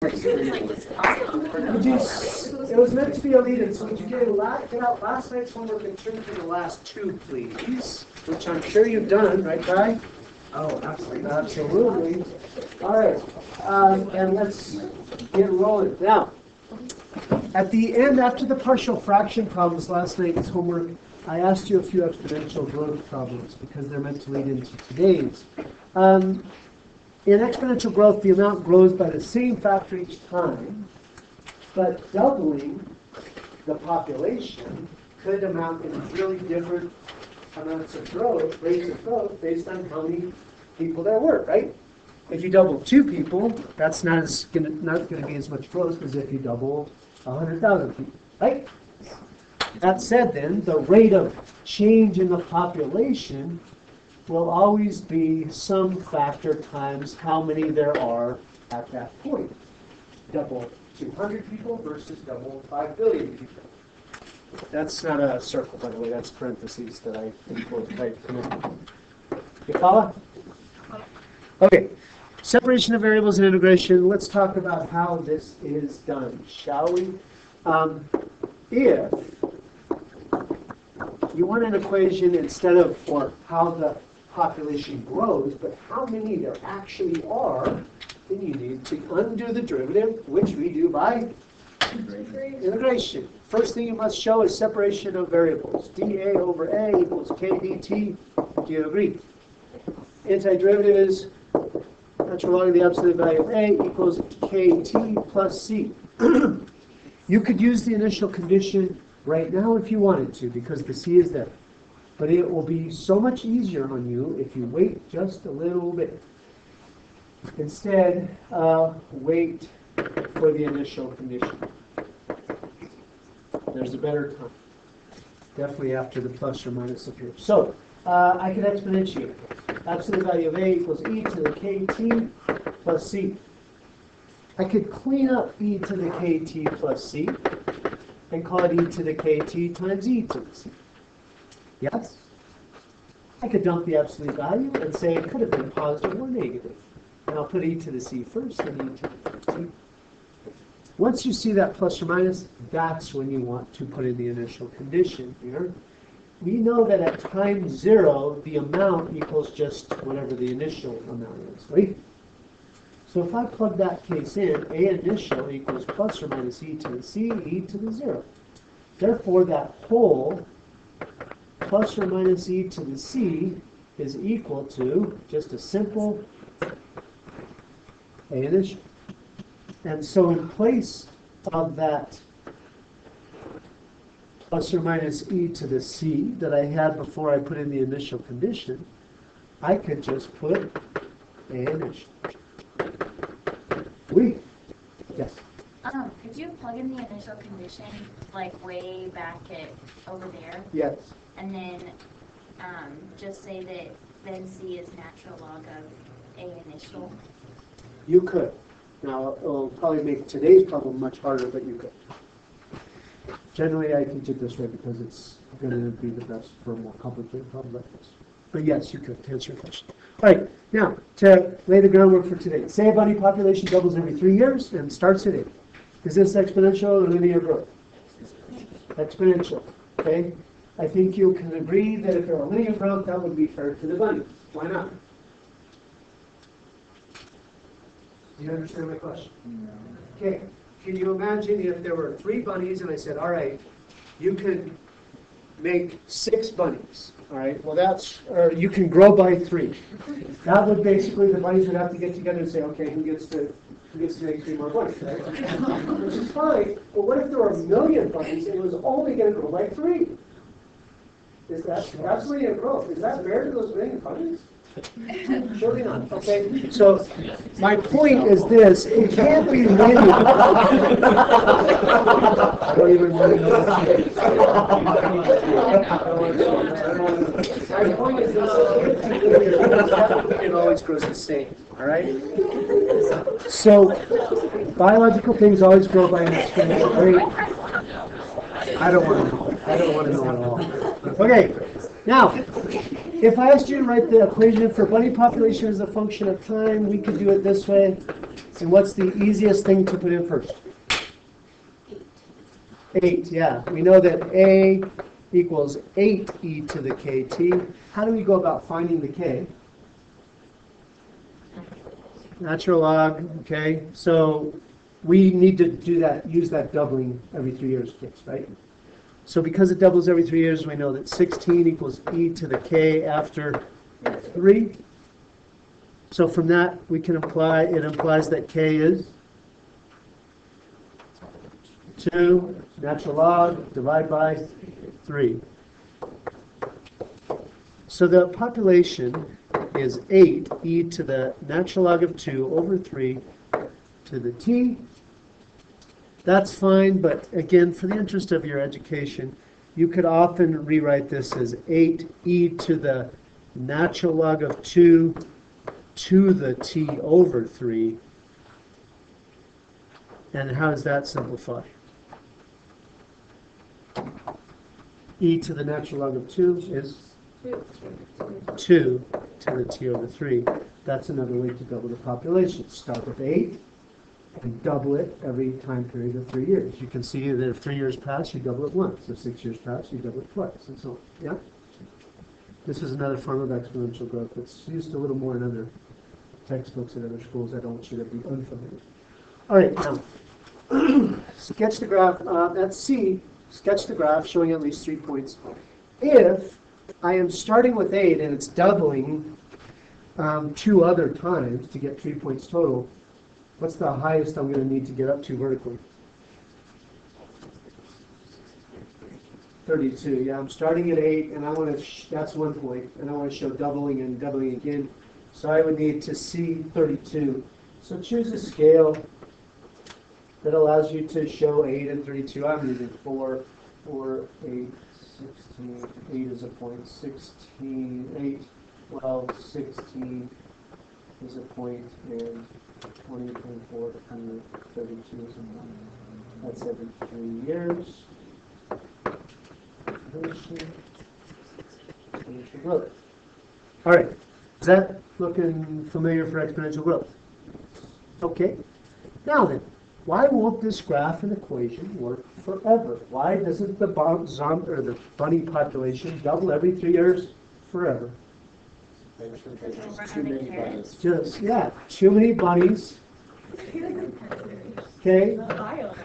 It was meant to be a lead-in, so would you get out last night's homework and turn to the last two, please? Which I'm sure you've done, right, Ty? Oh, absolutely. Absolutely. All right, and let's get rolling. Now, at the end, after the partial fraction problems last night's homework, I asked you a few exponential growth problems because they're meant to lead into today's. In exponential growth, the amount grows by the same factor each time, but doubling the population could amount in really different amounts of growth, rates of growth, based on how many people there were, right? If you double 2 people, that's not going to be as much growth as if you double 100,000 people, right? That said, then, the rate of change in the population will always be some factor times how many there are at that point. Double 200 people versus double 5 billion people. That's not a circle, by the way. That's parentheses that I think were quite connected. You follow? Okay. Separation of variables and integration. Let's talk about how this is done, shall we? If you want an equation instead of for how the population grows, but how many there actually are, then you need to undo the derivative, which we do by integration. First thing you must show is separation of variables. dA over A equals k dt. Do you agree? Antiderivative is natural log of the absolute value of A equals kt plus c. You could use the initial condition right now if you wanted to, because the c is there. But it will be so much easier on you if you wait just a little bit. Instead, wait for the initial condition. There's a better time. Definitely after the plus or minus appears. So, I can exponentiate. Absolute value of A equals e to the kt plus c. I could clean up e to the kt plus c and call it e to the kt times e to the c. Yes? I could dump the absolute value and say it could have been positive or negative. And I'll put e to the c first and e to the c. Once you see that plus or minus, that's when you want to put in the initial condition here. We know that at time 0, the amount equals just whatever the initial amount is, right? So if I plug that case in, A initial equals plus or minus e to the c, e to the 0. Therefore, that whole plus or minus e to the c is equal to just a simple A initial. And so in place of that plus or minus e to the c that I had before I put in the initial condition, I could just put A initial. Yes? Could you plug in the initial condition, like way back at over there? Yes. And then just say that then c is natural log of A initial? You could. Now, it'll probably make today's problem much harder, but you could. Generally, I teach it this way because it's going to be the best for a more complicated problem like this. But yes, you could, to answer your question. All right, now, to lay the groundwork for today. Say a bunny population doubles every 3 years and starts at 8. Is this exponential or linear growth? Exponential, okay? I think you can agree that if there were linear growth, that would be fair to the bunny. Why not? Do you understand my question? No. Okay. Can you imagine if there were 3 bunnies and I said, all right, you can make 6 bunnies. All right. Well, or you can grow by 3. That would basically, the bunnies would have to get together and say, okay, who gets to make 3 more bunnies, right? Which is fine. But what if there were 1 million bunnies and it was only going to grow by 3? That's linear growth. Is that fair to those 1 million bunnies? Surely not. Okay, so my point is this: it can't be linear. I don't even want to know what it is. My point is this: it always grows the same. All right. So biological things always grow by an exponential rate. I don't want to know. I don't want to know at all. Okay, now. If I asked you to write the equation for bunny population as a function of time, we could do it this way. And what's the easiest thing to put in first? 8, yeah. We know that A equals 8e to the kt. How do we go about finding the k? Natural log, okay? So we need to do that, use that doubling every 3 years case, right? So because it doubles every 3 years, we know that 16 equals e to the k after 3. So from that, we can imply, it implies that k is 2, natural log, divide by 3. So the population is 8 e to the natural log of 2 over 3 to the t. That's fine, but again, for the interest of your education, you could often rewrite this as 8 e to the natural log of 2 to the t over 3. And how does that simplify? E to the natural log of 2 is 2 to the t over 3. That's another way to double the population. Start with 8 and double it every time period of 3 years. You can see that if 3 years pass, you double it once. If 6 years pass, you double it twice, and so on. Yeah? This is another form of exponential growth that's used a little more in other textbooks at other schools. I don't want you to be unfamiliar. All right, now, sketch the graph. At C, sketch the graph showing at least 3 points. If I am starting with 8 and it's doubling 2 other times to get 3 points total, what's the highest I'm going to need to get up to vertically? 32. Yeah, I'm starting at 8, and I want to. That's 1 point, and I want to show doubling and doubling again. So I would need to see 32. So choose a scale that allows you to show 8 and 32. I'm using 4, 8, 16. 8 is a point. 16, 8, 12, 16 is a point, and 20, 24, 32 is a point. That's every 3 years. Exponential growth. All right. Is that looking familiar for exponential growth? Okay. Now then, why won't this graph and equation work forever? Why doesn't the bunny population double every 3 years forever? Too many bunnies. Just, yeah, too many bunnies. Okay?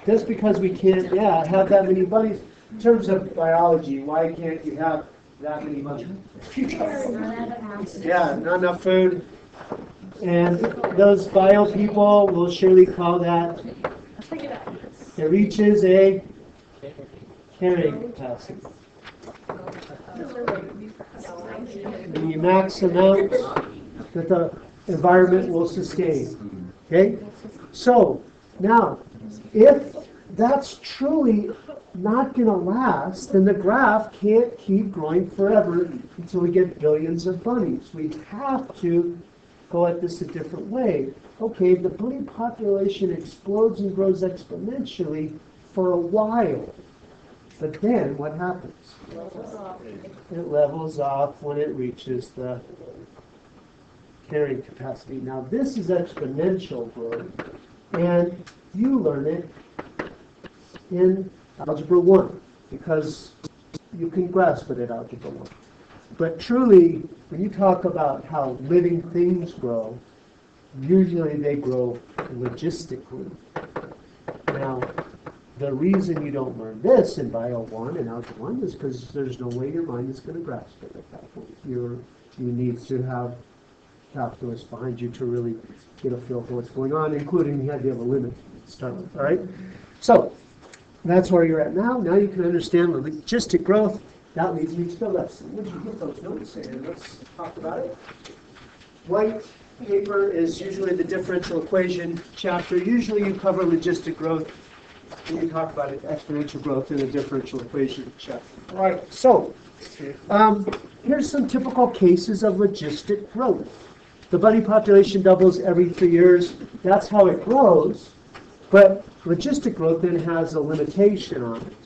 Just because we can't, have that many bunnies. In terms of biology, why can't you have that many bunnies? Yeah, not enough food. And those bio people will surely call that, it reaches a carrying capacity. The max amount that the environment will sustain. Okay? So, now, if that's truly not going to last, then the graph can't keep growing forever until we get billions of bunnies. We have to go at this a different way. Okay, the bunny population explodes and grows exponentially for a while. But then what happens? It levels off when it reaches the carrying capacity. Now this is exponential growth, and you learn it in Algebra 1 because you can grasp it at Algebra 1. But truly, when you talk about how living things grow, usually they grow logistically. Now, the reason you don't learn this in Bio 1 and Algebra 1 is because there's no way your mind is going to grasp it at that point. You need to have calculus behind you to really get a feel for what's going on, including the idea of a limit to start with. All right? So, that's where you're at now. Now you can understand the logistic growth. That leads me to the lesson. Would you get those notes and let's talk about it. White paper is usually the differential equation chapter. Usually you cover logistic growth when you talk about exponential growth in a differential equation chapter. All right, so here's some typical cases of logistic growth. The bunny population doubles every 3 years. That's how it grows. But logistic growth then has a limitation on it.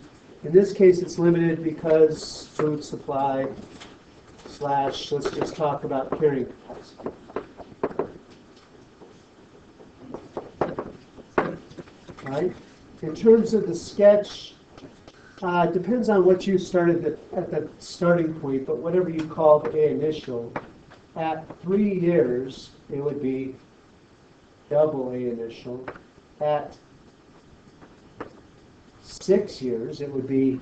In this case, it's limited because food supply, slash, let's just talk about carrying capacity. Right? In terms of the sketch, depends on what you started at the starting point, but whatever you called A initial, at 3 years, it would be double A initial. At 6 years, it would be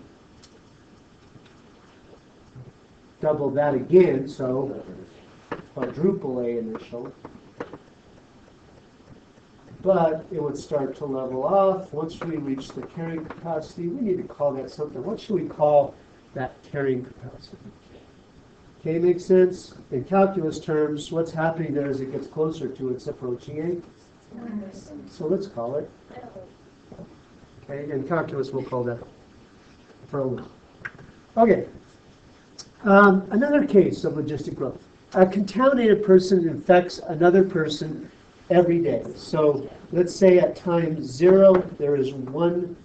double that again, so quadruple A initial. But it would start to level off. Once we reach the carrying capacity, we need to call that something. What should we call that carrying capacity? Okay, makes sense? In calculus terms, what's happening there as it gets closer to its approaching A? So let's call it. Okay, in calculus we'll call that Froehlich. Okay. Another case of logistic growth. A contaminated person infects another person every day. So let's say at time 0, there is 1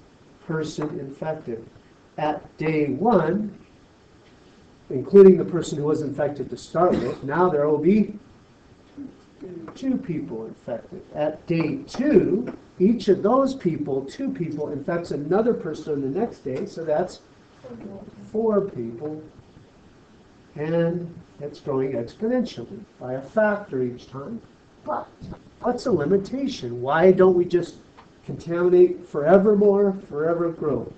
person infected. At day 1, including the person who was infected to start with, now there will be 2 people infected. At day 2, each of those people, 2 people, infects another person the next day, so that's 4 people. And it's growing exponentially by a factor each time. But what's a limitation? Why don't we just contaminate forevermore, forever grow?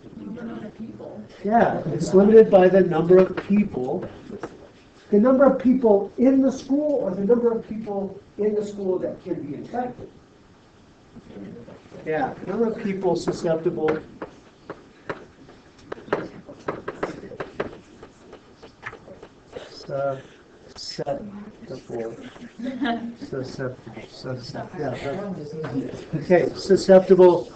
Yeah, it's limited by the number of people. The number of people in the school or the number of people in the school that can be infected. Yeah, number of people susceptible. Susceptible,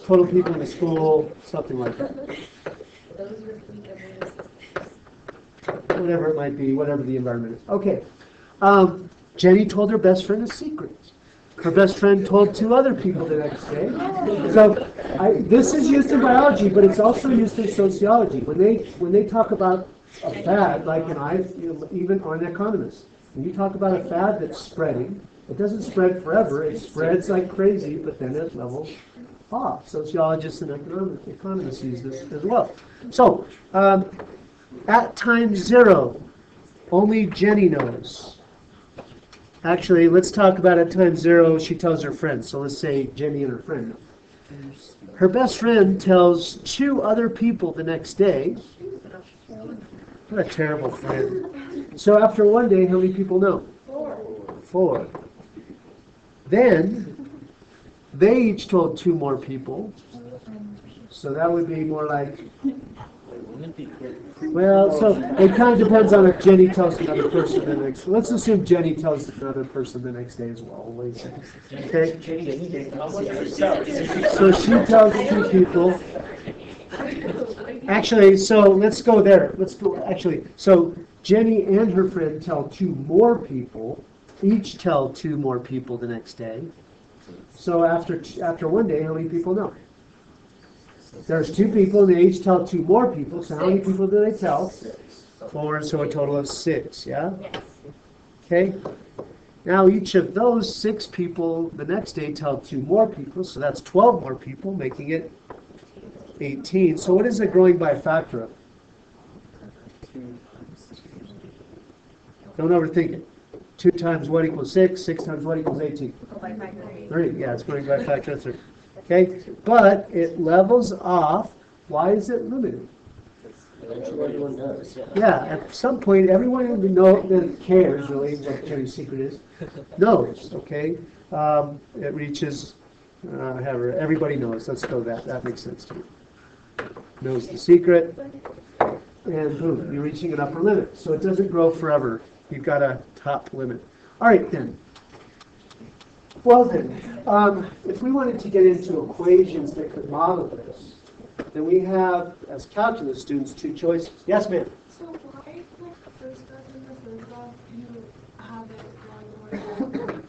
total people in the school, something like that. Whatever it might be, whatever the environment is. Okay. Jenny told her best friend a secret. Her best friend told 2 other people the next day. So this is used in biology, but it's also used in sociology. When they talk about a fad, like even an economist, when you talk about a fad that's spreading, it doesn't spread forever. It spreads like crazy, but then it levels off. Sociologists and economists use this as well. So at time 0, only Jenny knows. Actually, let's talk about at time 0, she tells her friend. So let's say Jenny and her friend know. Her best friend tells 2 other people the next day. What a terrible friend. So after 1 day, how many people know? 4. Then, they each told 2 more people. So that would be more like, well, so it kind of depends on if Jenny tells another person the next. Let's assume Jenny tells another person the next day as well. Okay. So she tells 2 people. Actually, so let's go there. So Jenny and her friend tell 2 more people. Each tell 2 more people the next day. So after 1 day, how many people know? There's 2 people, and they each tell 2 more people. So how many people do they tell? 4, so a total of 6, yeah? Okay. Now each of those 6 people the next day tell 2 more people, so that's 12 more people, making it 18. So what is it growing by a factor of? Don't overthink it. 2 times what equals 6? 6 times what equals 18? 3. Yeah, it's growing by a factor of 3. Okay, but it levels off. Why is it limited? Everyone does. Yeah, at some point, everyone who that cares really what Jenny's secret is knows. Okay, it reaches. However, everybody knows. Let's go that. That makes sense to me. Knows the secret, and boom, you're reaching an upper limit. So it doesn't grow forever. You've got a top limit. All right, then. Well then, if we wanted to get into equations that could model this, then we have, as calculus students, 2 choices. Yes, ma'am? So why, like, the first graph and the third graph, you have it one more?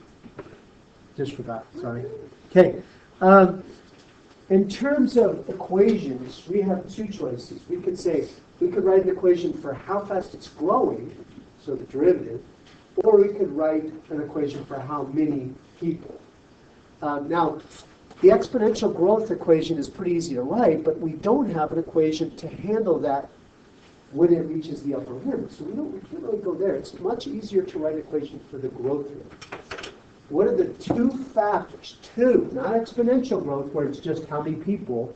Just forgot, sorry. Okay. In terms of equations, we have two choices. We could write an equation for how fast it's growing, so the derivative, or we could write an equation for how many people. Now, the exponential growth equation is pretty easy to write, but we don't have an equation to handle that when it reaches the upper limit. So we can't really go there. It's much easier to write an equation for the growth rate. What are the two factors? Two, not exponential growth where it's just how many people,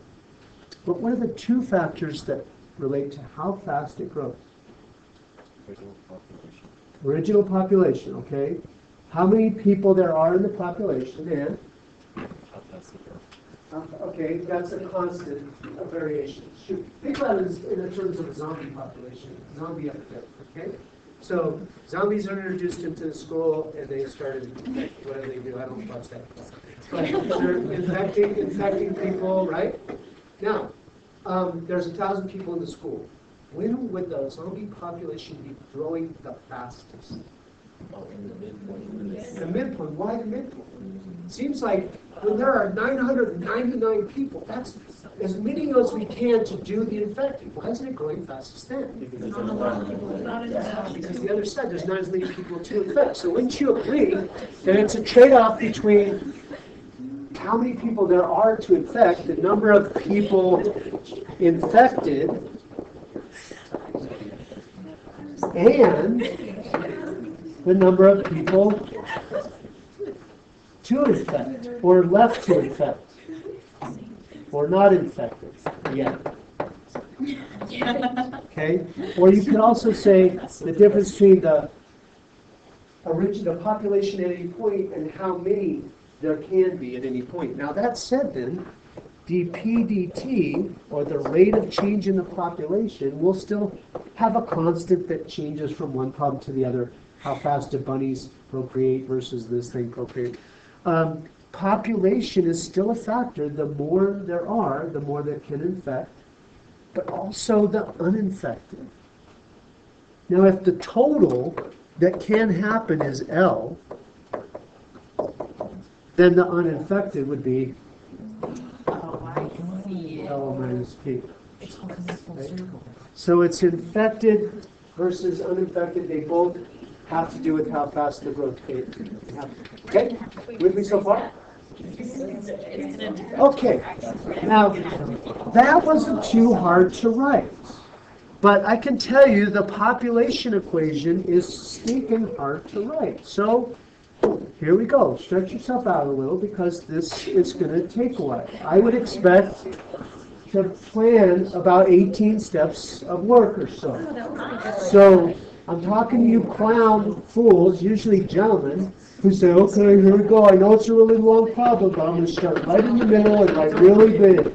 but what are the two factors that relate to how fast it grows? Original population, okay. How many people there are in the population, and? Okay, that's a constant variation. Think about it in terms of a zombie population, zombie epidemic, okay? So zombies are introduced into the school and they started, what do they do? I don't watch that. But they're infecting people, right? Now, there's 1,000 people in the school. When would the zombie population be growing the fastest? In the midpoint. The midpoint. Why the midpoint? Seems like when there are 999 people, that's as many as we can to do the infecting. Why isn't it growing fastest then? Because the other side, there's not as many people to infect. So wouldn't you agree that it's a trade-off between how many people there are to infect, the number of people infected, and the number of people to infect, or left to infect, or not infected yet. Okay? Or you could also say the difference between the population at any point and how many there can be at any point. Now that said then, dp dt, or the rate of change in the population, will still have a constant that changes from one problem to the other. How fast do bunnies procreate versus this thing procreate? Population is still a factor. The more there are, the more that can infect, but also the uninfected. Now, if the total that can happen is L, then the uninfected would be L minus P. Right? So it's infected versus uninfected. They both have to do with how fast the growth rate happens. Okay? With me so far? Okay. Now, that wasn't too hard to write. But I can tell you the population equation is stinking hard to write. So, here we go. Stretch yourself out a little because this is going to take a while. I would expect to plan about 18 steps of work or so. So, I'm talking to you clown fools, usually gentlemen, who say, okay, here we go. I know it's a really long problem, but I'm going to start right in the middle and write really big.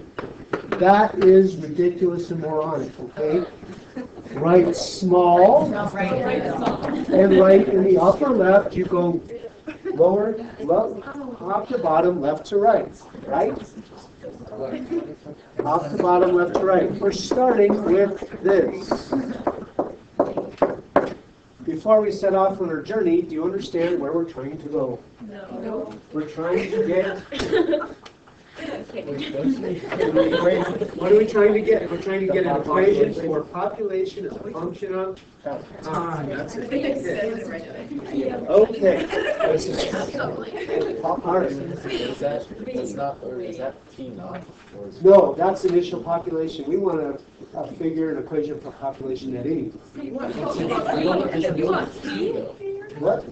That is ridiculous and moronic, okay? Write small, and write in the upper left, you go lower, top to bottom, left to right, right? Top to bottom, left to right. We're starting with this. Before we set off on our journey, do you understand where we're trying to go? No. We're trying to get... What are we trying to get? We're trying to get an equation for population as a function of time. That's it. Okay. All right. Is that T naught? No, that's initial population. We want to figure an equation for population at E. What?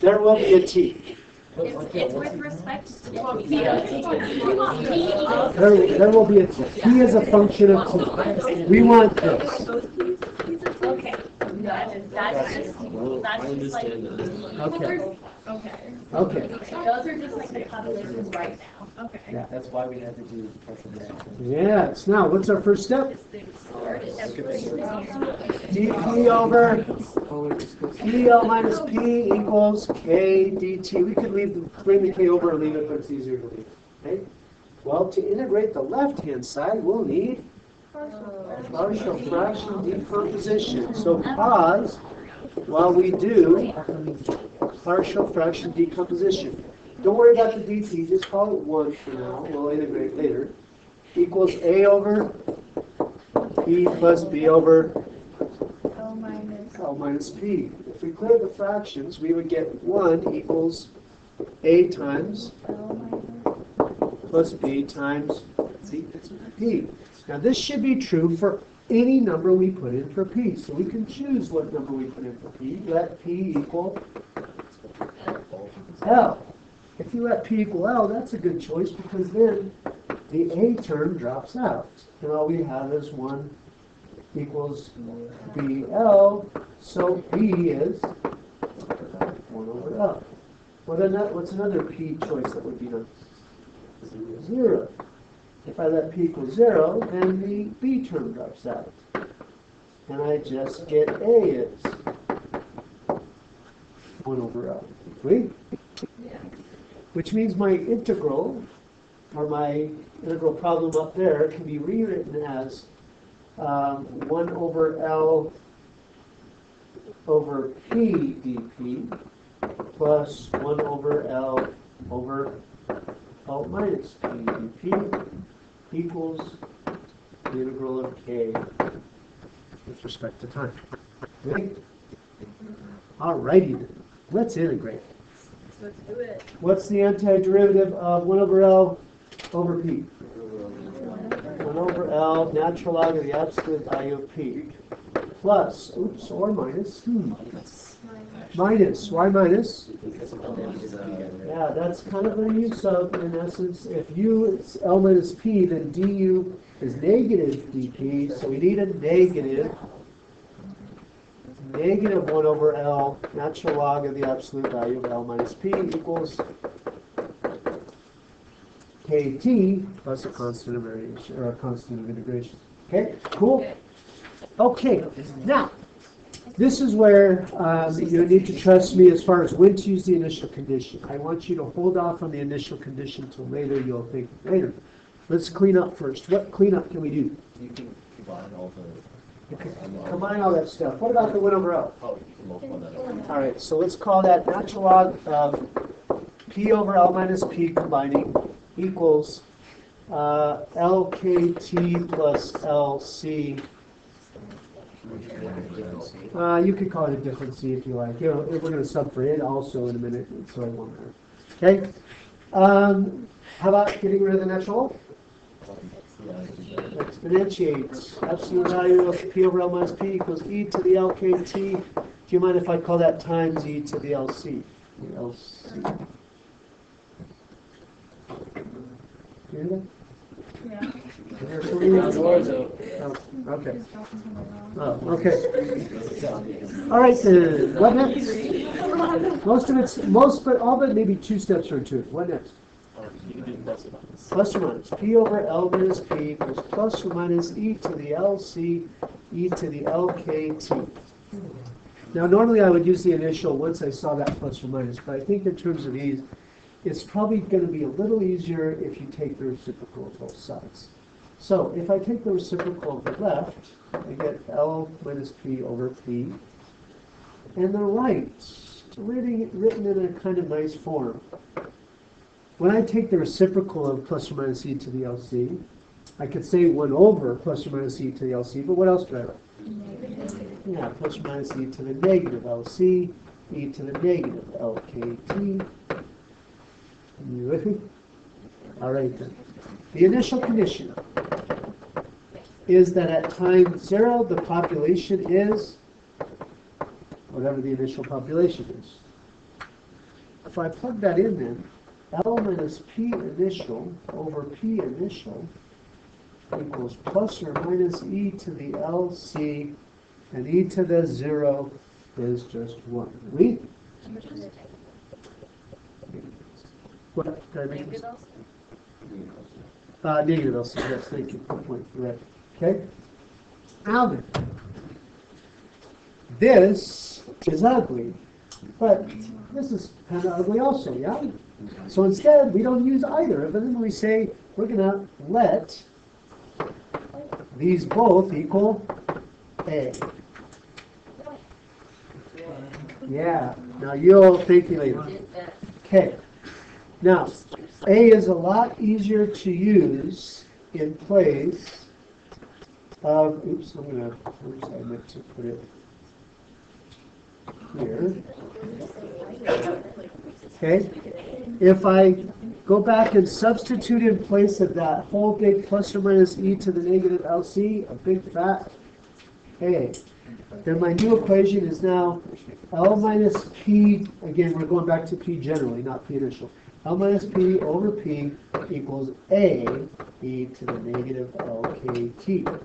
There will be a T. It's with respect to There will be a T. T is a function of T. We want this. Okay. That's just like. Okay. Okay. Okay. Those are just like the populations right now. Okay. Yeah. That's why we had to do partial fraction. Yes. Now, what's our first step? dp over PL minus P equals K dt. We could bring the K over and leave it, but it's easier to leave. Okay? Well, to integrate the left-hand side, we'll need partial fraction decomposition. So pause while we do partial fraction decomposition. Don't worry about the dt, just call it 1 for now. We'll integrate later. equals A over P plus B over L minus. L minus P. If we clear the fractions, we would get 1 equals A times L minus. plus B times P. Now this should be true for any number we put in for P. So we can choose what number we put in for P. Let P equal L. If you let P equal L, that's a good choice because then the A term drops out. And all we have is 1 equals BL, so P is 1 over L. What's another P choice that would be done? 0. If I let P equal 0, then the B term drops out. And I just get A is 1 over L. Agree? Yeah. Which means my integral, or my integral problem up there, can be rewritten as 1 over L over P dP plus 1 over L over L minus P dP equals the integral of K with respect to time. Right? Alrighty then. Let's integrate. Let's do it. What's the antiderivative of 1 over L over P? 1 over L, natural log of the absolute value of P, plus, oops, or minus, minus. Why minus? Yeah, that's kind of a use of, in essence, if U is L minus P, then du is negative dP, so we need a negative 1 over L, natural log of the absolute value of L minus P equals KT plus a constant of variation, or a constant of integration. Okay, cool? Okay, now, this is where you need to trust me as far as when to use the initial condition. I want you to hold off on the initial condition until later. You'll think later. Let's clean up first. What cleanup can we do? You can combine all the. Combine all that stuff. What about the 1 over L? Oh, you can multiply that out. All right, so let's call that natural log of P over L minus P combining equals LKT plus LC. You could call it a different C if you like. You know, we're going to sub for it also in a minute, so I won't matter. Okay. How about getting rid of the natural? Exponentiate. Absolute value of P over L minus P equals e to the LKT. Do you mind if I call that times e to the LC? LC. Do you hear that? Yeah. Hear something? Doors open. Oh, okay. Oh, okay. All right, then. What next? Most, but all but maybe 2 steps or 2. What next? You can do plus or minus. Plus or minus. P over L minus P equals plus or minus e to the LC, e to the LKT. Now, normally I would use the initial once I saw that plus or minus, but I think in terms of ease, it's probably going to be a little easier if you take the reciprocal of both sides. So, if I take the reciprocal of the left, I get L minus P over P. And the right, written in a kind of nice form. When I take the reciprocal of plus or minus e to the LC, I could say 1 over plus or minus e to the LC, but what else do I write? Yeah, plus or minus e to the negative LC, e to the negative LKT. You with me? All right then. The initial condition is that at time 0, the population is whatever the initial population is. If I plug that in then, L minus P initial over P initial equals plus or minus e to the LC, and e to the 0 is just 1. Read? What? Did I make this? Negative LC, yes, thank you. Good point, you're right. Okay? Now then, this is ugly, but this is kind of ugly also, yeah? So instead, we don't use either of them. We say we're going to let these both equal A. Yeah, now you'll thank me later. Okay, now A is a lot easier to use in place of, oops, I meant to put it here. Okay, if I go back and substitute in place of that whole big plus or minus e to the negative LC, a big fat A, then my new equation is now L minus P, again, we're going back to P generally, not P initial. L minus P over P equals A e to the negative LKT.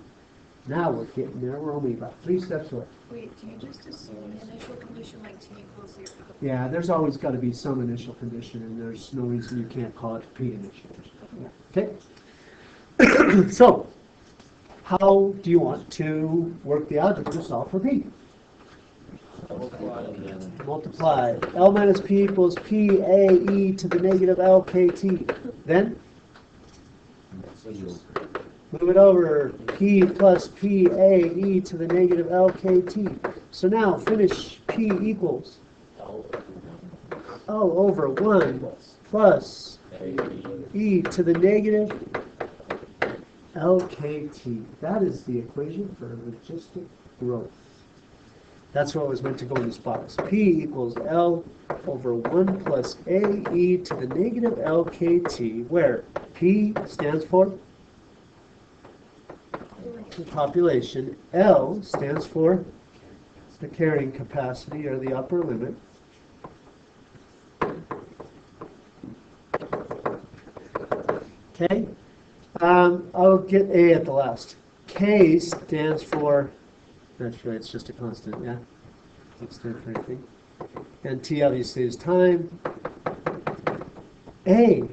Now we're getting there, we're only about 3 steps away. Wait, do you just assume the initial condition like t equals 0? Yeah, there's always got to be some initial condition, and there's no reason you can't call it P initial. Okay? So, how do you want to work the algebra to solve for P? Multiply and then Multiply. L minus P equals P A e to the negative LKT. Then, so you'll move it over. P plus P A e to the negative LKT. So now, finish P equals L L over 1 plus A e to the negative LKT. That is the equation for logistic growth. That's what was meant to go in this box. P equals L over 1 plus A e to the negative LKT, where P stands for the population, L stands for the carrying capacity, or the upper limit. Okay? I'll get A at the last. K stands for, actually it's just a constant, yeah? Doesn't stand for anything. And T obviously is time. A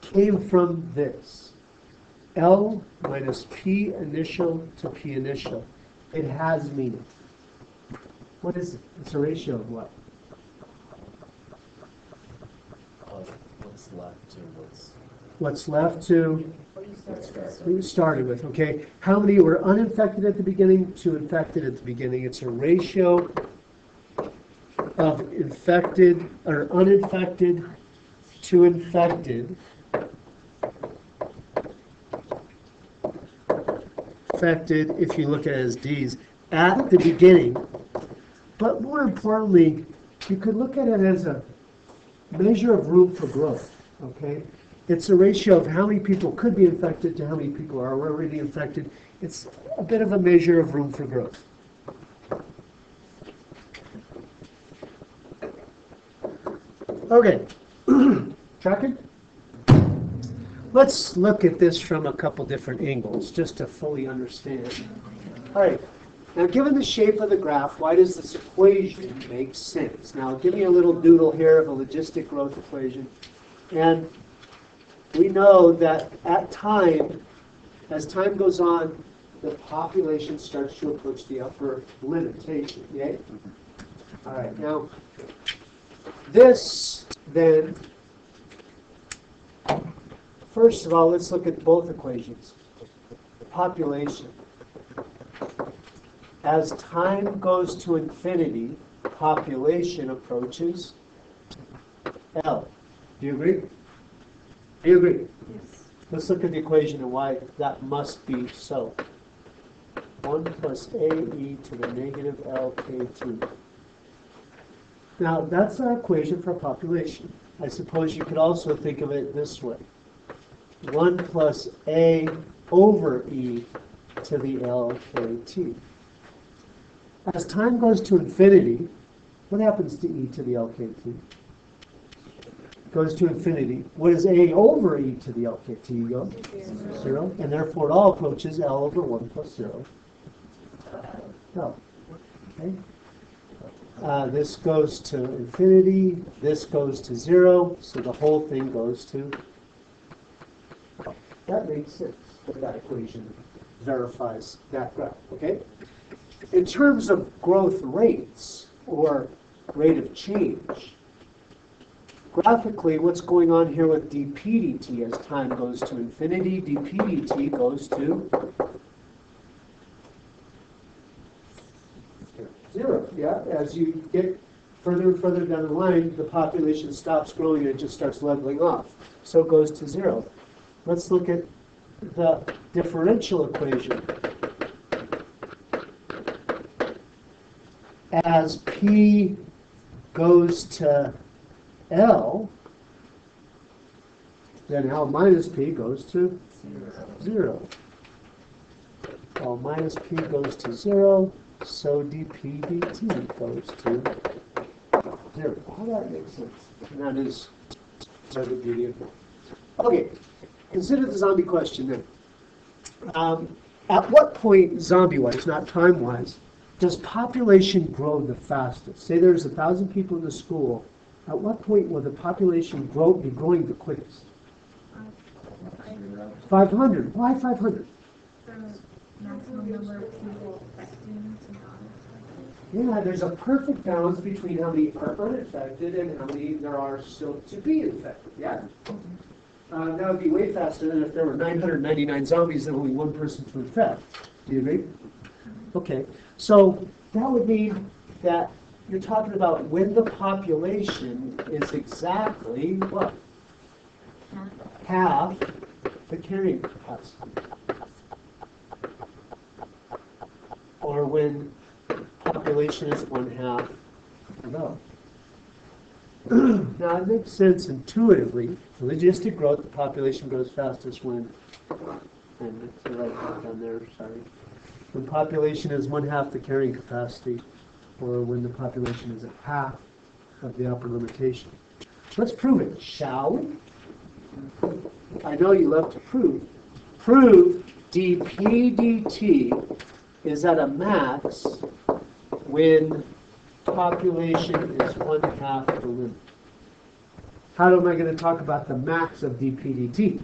came from this. L minus P initial to P initial. It has meaning. What is it? It's a ratio of what? what's left to What's left to what's what you started with, okay? How many were uninfected at the beginning to infected at the beginning? It's a ratio of infected or uninfected to infected. Infected, if you look at it as D's, at the beginning. But more importantly, you could look at it as a measure of room for growth, okay? It's a ratio of how many people could be infected to how many people are already infected. It's a bit of a measure of room for growth. Okay, tracking? Let's look at this from a couple different angles, just to fully understand. All right, now given the shape of the graph, why does this equation make sense? Now give me a little doodle here of a logistic growth equation. And we know that at time, as time goes on, the population starts to approach the upper limitation, yay? All right, now this then, first of all, let's look at both equations. Population. As time goes to infinity, population approaches L. Do you agree? Do you agree? Yes. Let's look at the equation and why that must be so. 1 plus AE to the negative LKT. Now, that's our equation for population. I suppose you could also think of it this way. 1 plus A over E to the LKT. As time goes to infinity, what happens to E to the LKT? Goes to infinity. What does A over E to the LKT go? 0. And therefore it all approaches L over 1 plus 0. L. Okay? This goes to infinity, this goes to 0, so the whole thing goes to L. That makes sense. That equation verifies that graph, okay? In terms of growth rates, or rate of change, graphically, what's going on here with dp dt as time goes to infinity, dp dt goes to 0. Yeah, as you get further and further down the line, the population stops growing and it just starts leveling off. So it goes to 0. Let's look at the differential equation. As P goes to L, then L minus P goes to 0. L minus P goes to 0, so dP dt goes to 0. How that makes sense? And that is the beauty of it. Okay, consider the zombie question then. At what point, zombie-wise, not time-wise, does population grow the fastest? Say there's 1,000 people in the school. At what point will the population be growing the quickest? 500. Why 500? Maximum number of people, students and non-affected. Yeah, there's a perfect balance between how many are unaffected and how many there are still to be infected. Yeah. That would be way faster than if there were 999 zombies and only one person to infect. Do you agree? Okay. So that would mean that you're talking about when the population is exactly what? Half the carrying capacity. Or when population is 1/2 of. Now it makes sense intuitively. Logistic growth, the population grows fastest when, and it's the right one down there, sorry. When population is 1/2 the carrying capacity, or when the population is 1/2 of the upper limitation. Let's prove it, shall we? I know you love to prove. Prove dP dt is at a max when population is 1/2 the limit. How am I going to talk about the max of dP dt?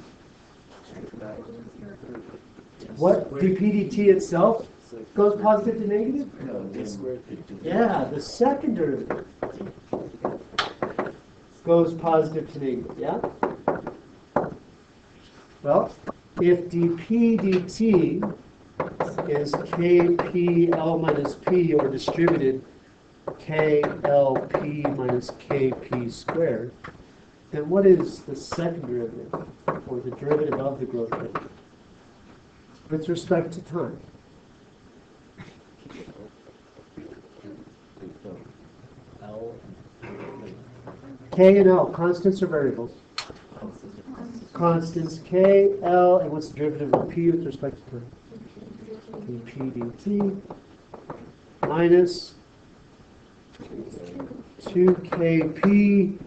What? dP dt itself goes positive to negative? No, d squared. Yeah, the second derivative goes positive to negative, yeah? Well, if dP dt is kp L minus p, or distributed klp minus kp squared, then what is the second derivative, or the derivative of the growth rate with respect to time? L. K and L, constants or variables? Constants K, L, and what's the derivative of P with respect to time? dP dt minus 2kp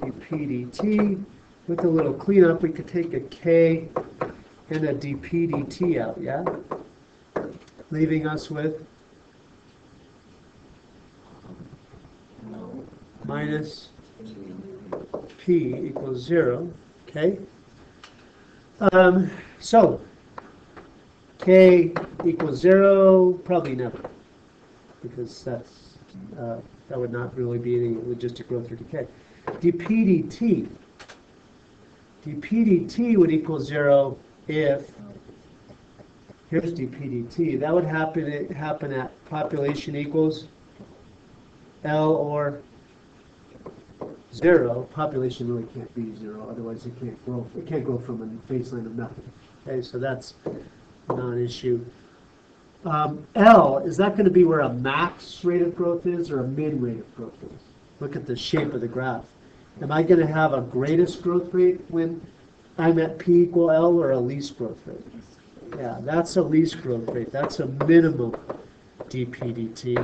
dP dt. With a little cleanup, we could take a K and a dP dt out, yeah? Leaving us with minus P equals 0, okay? So, K equals 0, probably never, because that's, that would not really be any logistic growth or decay. dP dt would equal 0 if, here's dP dt, that would happen at population equals L or 0. Population really can't be 0, otherwise it can't grow. It can't grow from a baseline of nothing. Okay, so that's a non-issue. L, is that going to be where a max rate of growth is or a min rate of growth is? Look at the shape of the graph. Am I going to have a greatest growth rate when I'm at P equal L, or a least growth rate? Yeah, that's a least growth rate. That's a minimum dP dt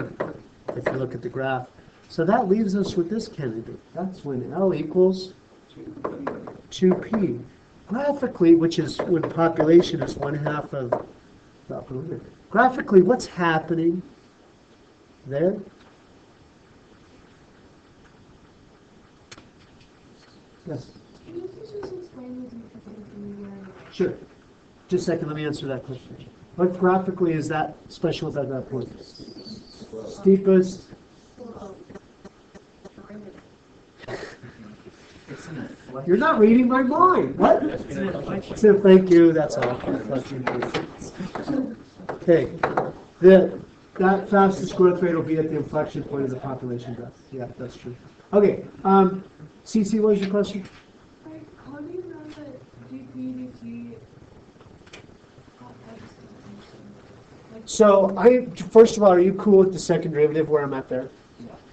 if you look at the graph. So that leaves us with this candidate. That's when L equals 2P. Graphically, which is when population is 1/2 of the upper limit. Graphically, what's happening there? Yes? Can you please just explain the difference? Sure. Just a second, let me answer that question. What graphically is that special about that point? Steepest. You're not reading my mind. What? Thank you. That's all. Okay. that fastest growth rate will be at the inflection point of the population growth. Yeah, that's true. Okay, Cece, what was your question? Like, how do you know that DPDT So first of all, are you cool with the second derivative where I'm at there?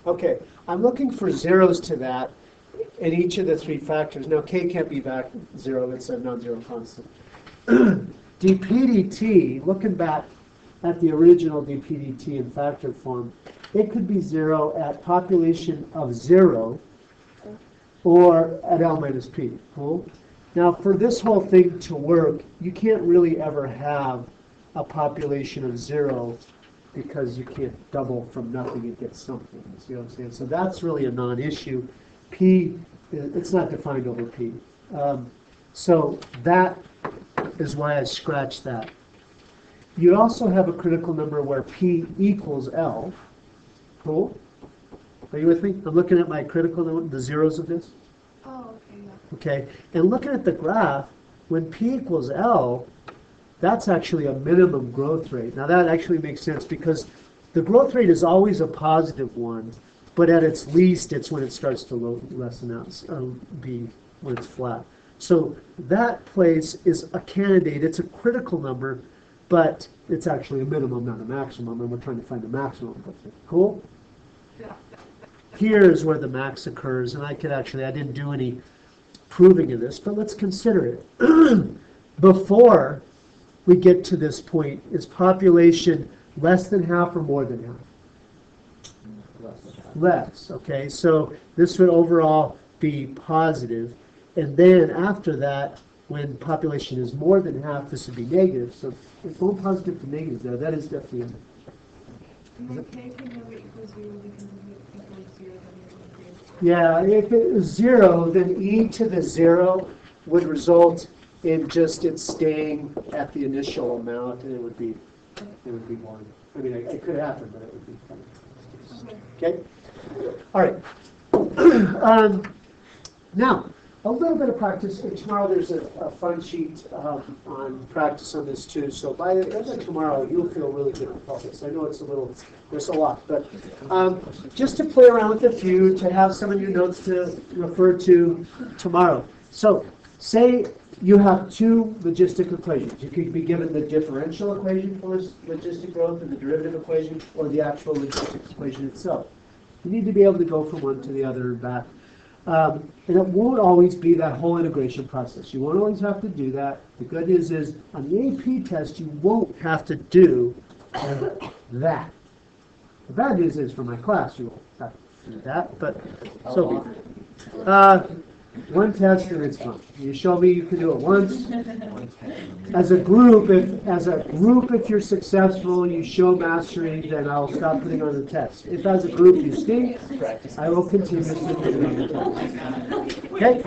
Okay, I'm looking for zeros to that in each of the three factors. Now, k can't be back 0, it's a non-zero constant. dPdt, looking back at the original dPdt in factor form, it could be 0 at population of 0 or at L minus P. Cool? Now, for this whole thing to work, you can't really ever have a population of 0 because you can't double from nothing and get something. You see what I'm saying? So that's really a non-issue. P, it's not defined over P. So that is why I scratched that. You also have a critical number where P equals L. Cool? Are you with me? I'm looking at my critical number, the zeros of this. Oh, okay, yeah. Okay, and looking at the graph, when P equals L, that's actually a minimum growth rate. Now that actually makes sense because the growth rate is always a positive one, but at its least, it's when it starts to lessen out, be when it's flat. So that place is a candidate. It's a critical number, but it's actually a minimum, not a maximum, and we're trying to find the maximum. Cool? Yeah. Here's where the max occurs, and I didn't do any proving of this, but let's consider it. Before we get to this point, is population less than half or more than half? Less, okay, so this would overall be positive, and then after that, when population is more than half, this would be negative, so if going positive to negative there, that is definitely And then k can never equal 0 because if it equals 0, then it's Yeah, if it was 0, then e to the 0 would result in just it staying at the initial amount, and it would be 1. I mean, it could happen, but it would be funny. Okay? All right. Now, a little bit of practice. And tomorrow there's a fun sheet on practice on this too. So by the end of tomorrow, you'll feel really good about this. I know there's a lot, but just to play around with a few, to have some of your notes to refer to tomorrow. So say you have two logistic equations. You could be given the differential equation for logistic growth and the derivative equation, or the actual logistic equation itself. You need to be able to go from one to the other and back. And it won't always be that whole integration process. You won't always have to do that. The good news is, on the AP test, you won't have to do that. The bad news is, for my class, you won't have to do that, but so be it. One test and it's fun. You show me you can do it once. As a group, if you're successful, you show mastery, then I'll stop putting on the test. If as a group you stink, I will continuously put it on the test. Okay?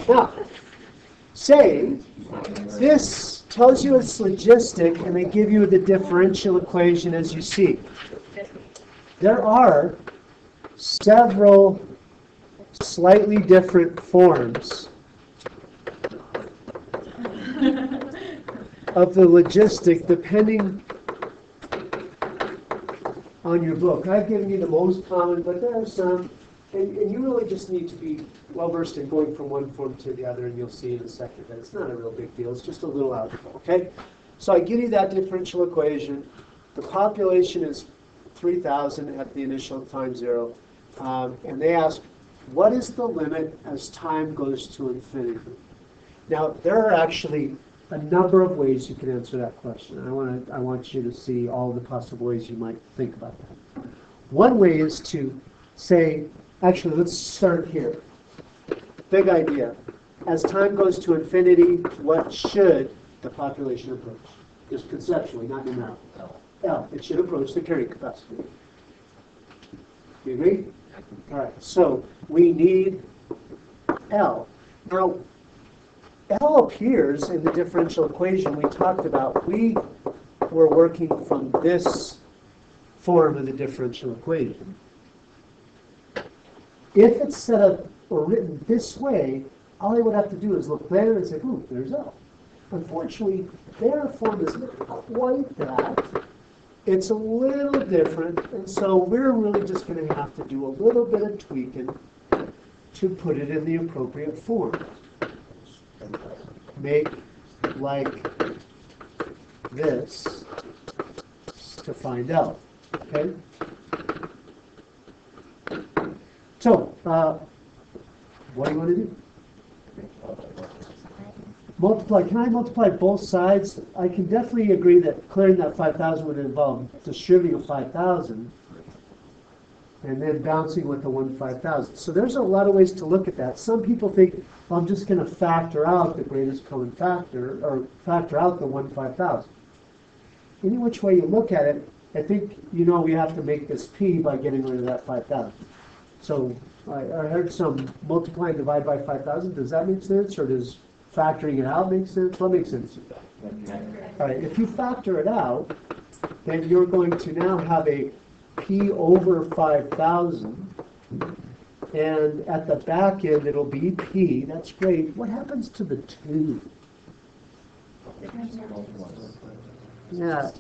Now, say this tells you it's logistic, and they give you the differential equation as you see. There are several slightly different forms of the logistic depending on your book. I've given you the most common, but there are some, and you really just need to be well versed in going from one form to the other, and you'll see in a second that it's not a real big deal. It's just a little algebra, okay? So I give you that differential equation. The population is 3,000 at the initial time 0, and they ask, what is the limit as time goes to infinity? Now, there are actually a number of ways you can answer that question. I want you to see all the possible ways you might think about that. One way is to say, actually, let's start here. Big idea. As time goes to infinity, what should the population approach? Just conceptually, not numerically. L. It should approach the carrying capacity. Do you agree? All right, so we need L. Now, L appears in the differential equation we talked about. We were working from this form of the differential equation. If it's set up or written this way, all I would have to do is look there and say, ooh, there's L. Unfortunately, their form isn't quite that. it's a little different, and so we're really just going to have to do a little bit of tweaking to put it in the appropriate form. Make like this to find out, okay? So, what do you want to do? Multiply. Can I multiply both sides? I can definitely agree that clearing that 5,000 would involve distributing a 5,000 and then bouncing with the 5,000. So there's a lot of ways to look at that. Some people think, well, I'm just going to factor out the greatest common factor, or factor out the 5,000. Any which way you look at it, I think you know we have to make this p by getting rid of that 5,000. So I heard some multiply and divide by 5,000. Does that make sense, or does factoring it out make sense? What makes sense? All right, if you factor it out, then you're going to now have a p over 5,000, and at the back end it'll be p. That's great. What happens to the 2? Yeah,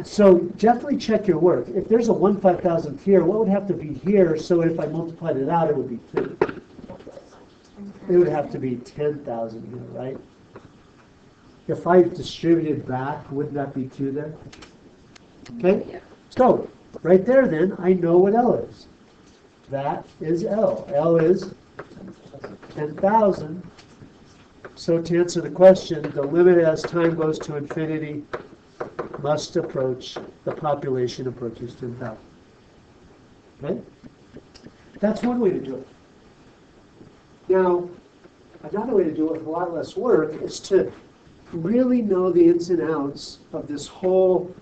so definitely check your work. If there's a 5,000 here, what would have to be here so if I multiplied it out, it would be 2? It would have to be 10,000 here, right? If I distributed back, wouldn't that be 2 there? Okay, so right there then, I know what L is. That is L. L is 10,000. So to answer the question, the limit as time goes to infinity must approach, the population approaches 10,000. Okay? That's one way to do it. Now, another way to do it with a lot less work is to really know the ins and outs of this whole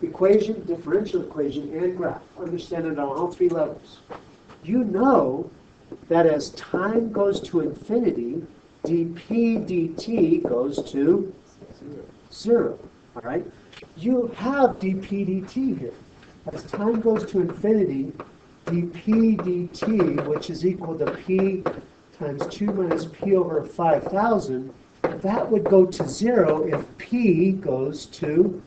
equation, differential equation, and graph. Understand it on all 3 levels. You know that as time goes to infinity, dp dt goes to 0. All right? You have dp dt here. As time goes to infinity, dp dt, which is equal to p times 2 minus p over 5,000, that would go to 0 if p goes to,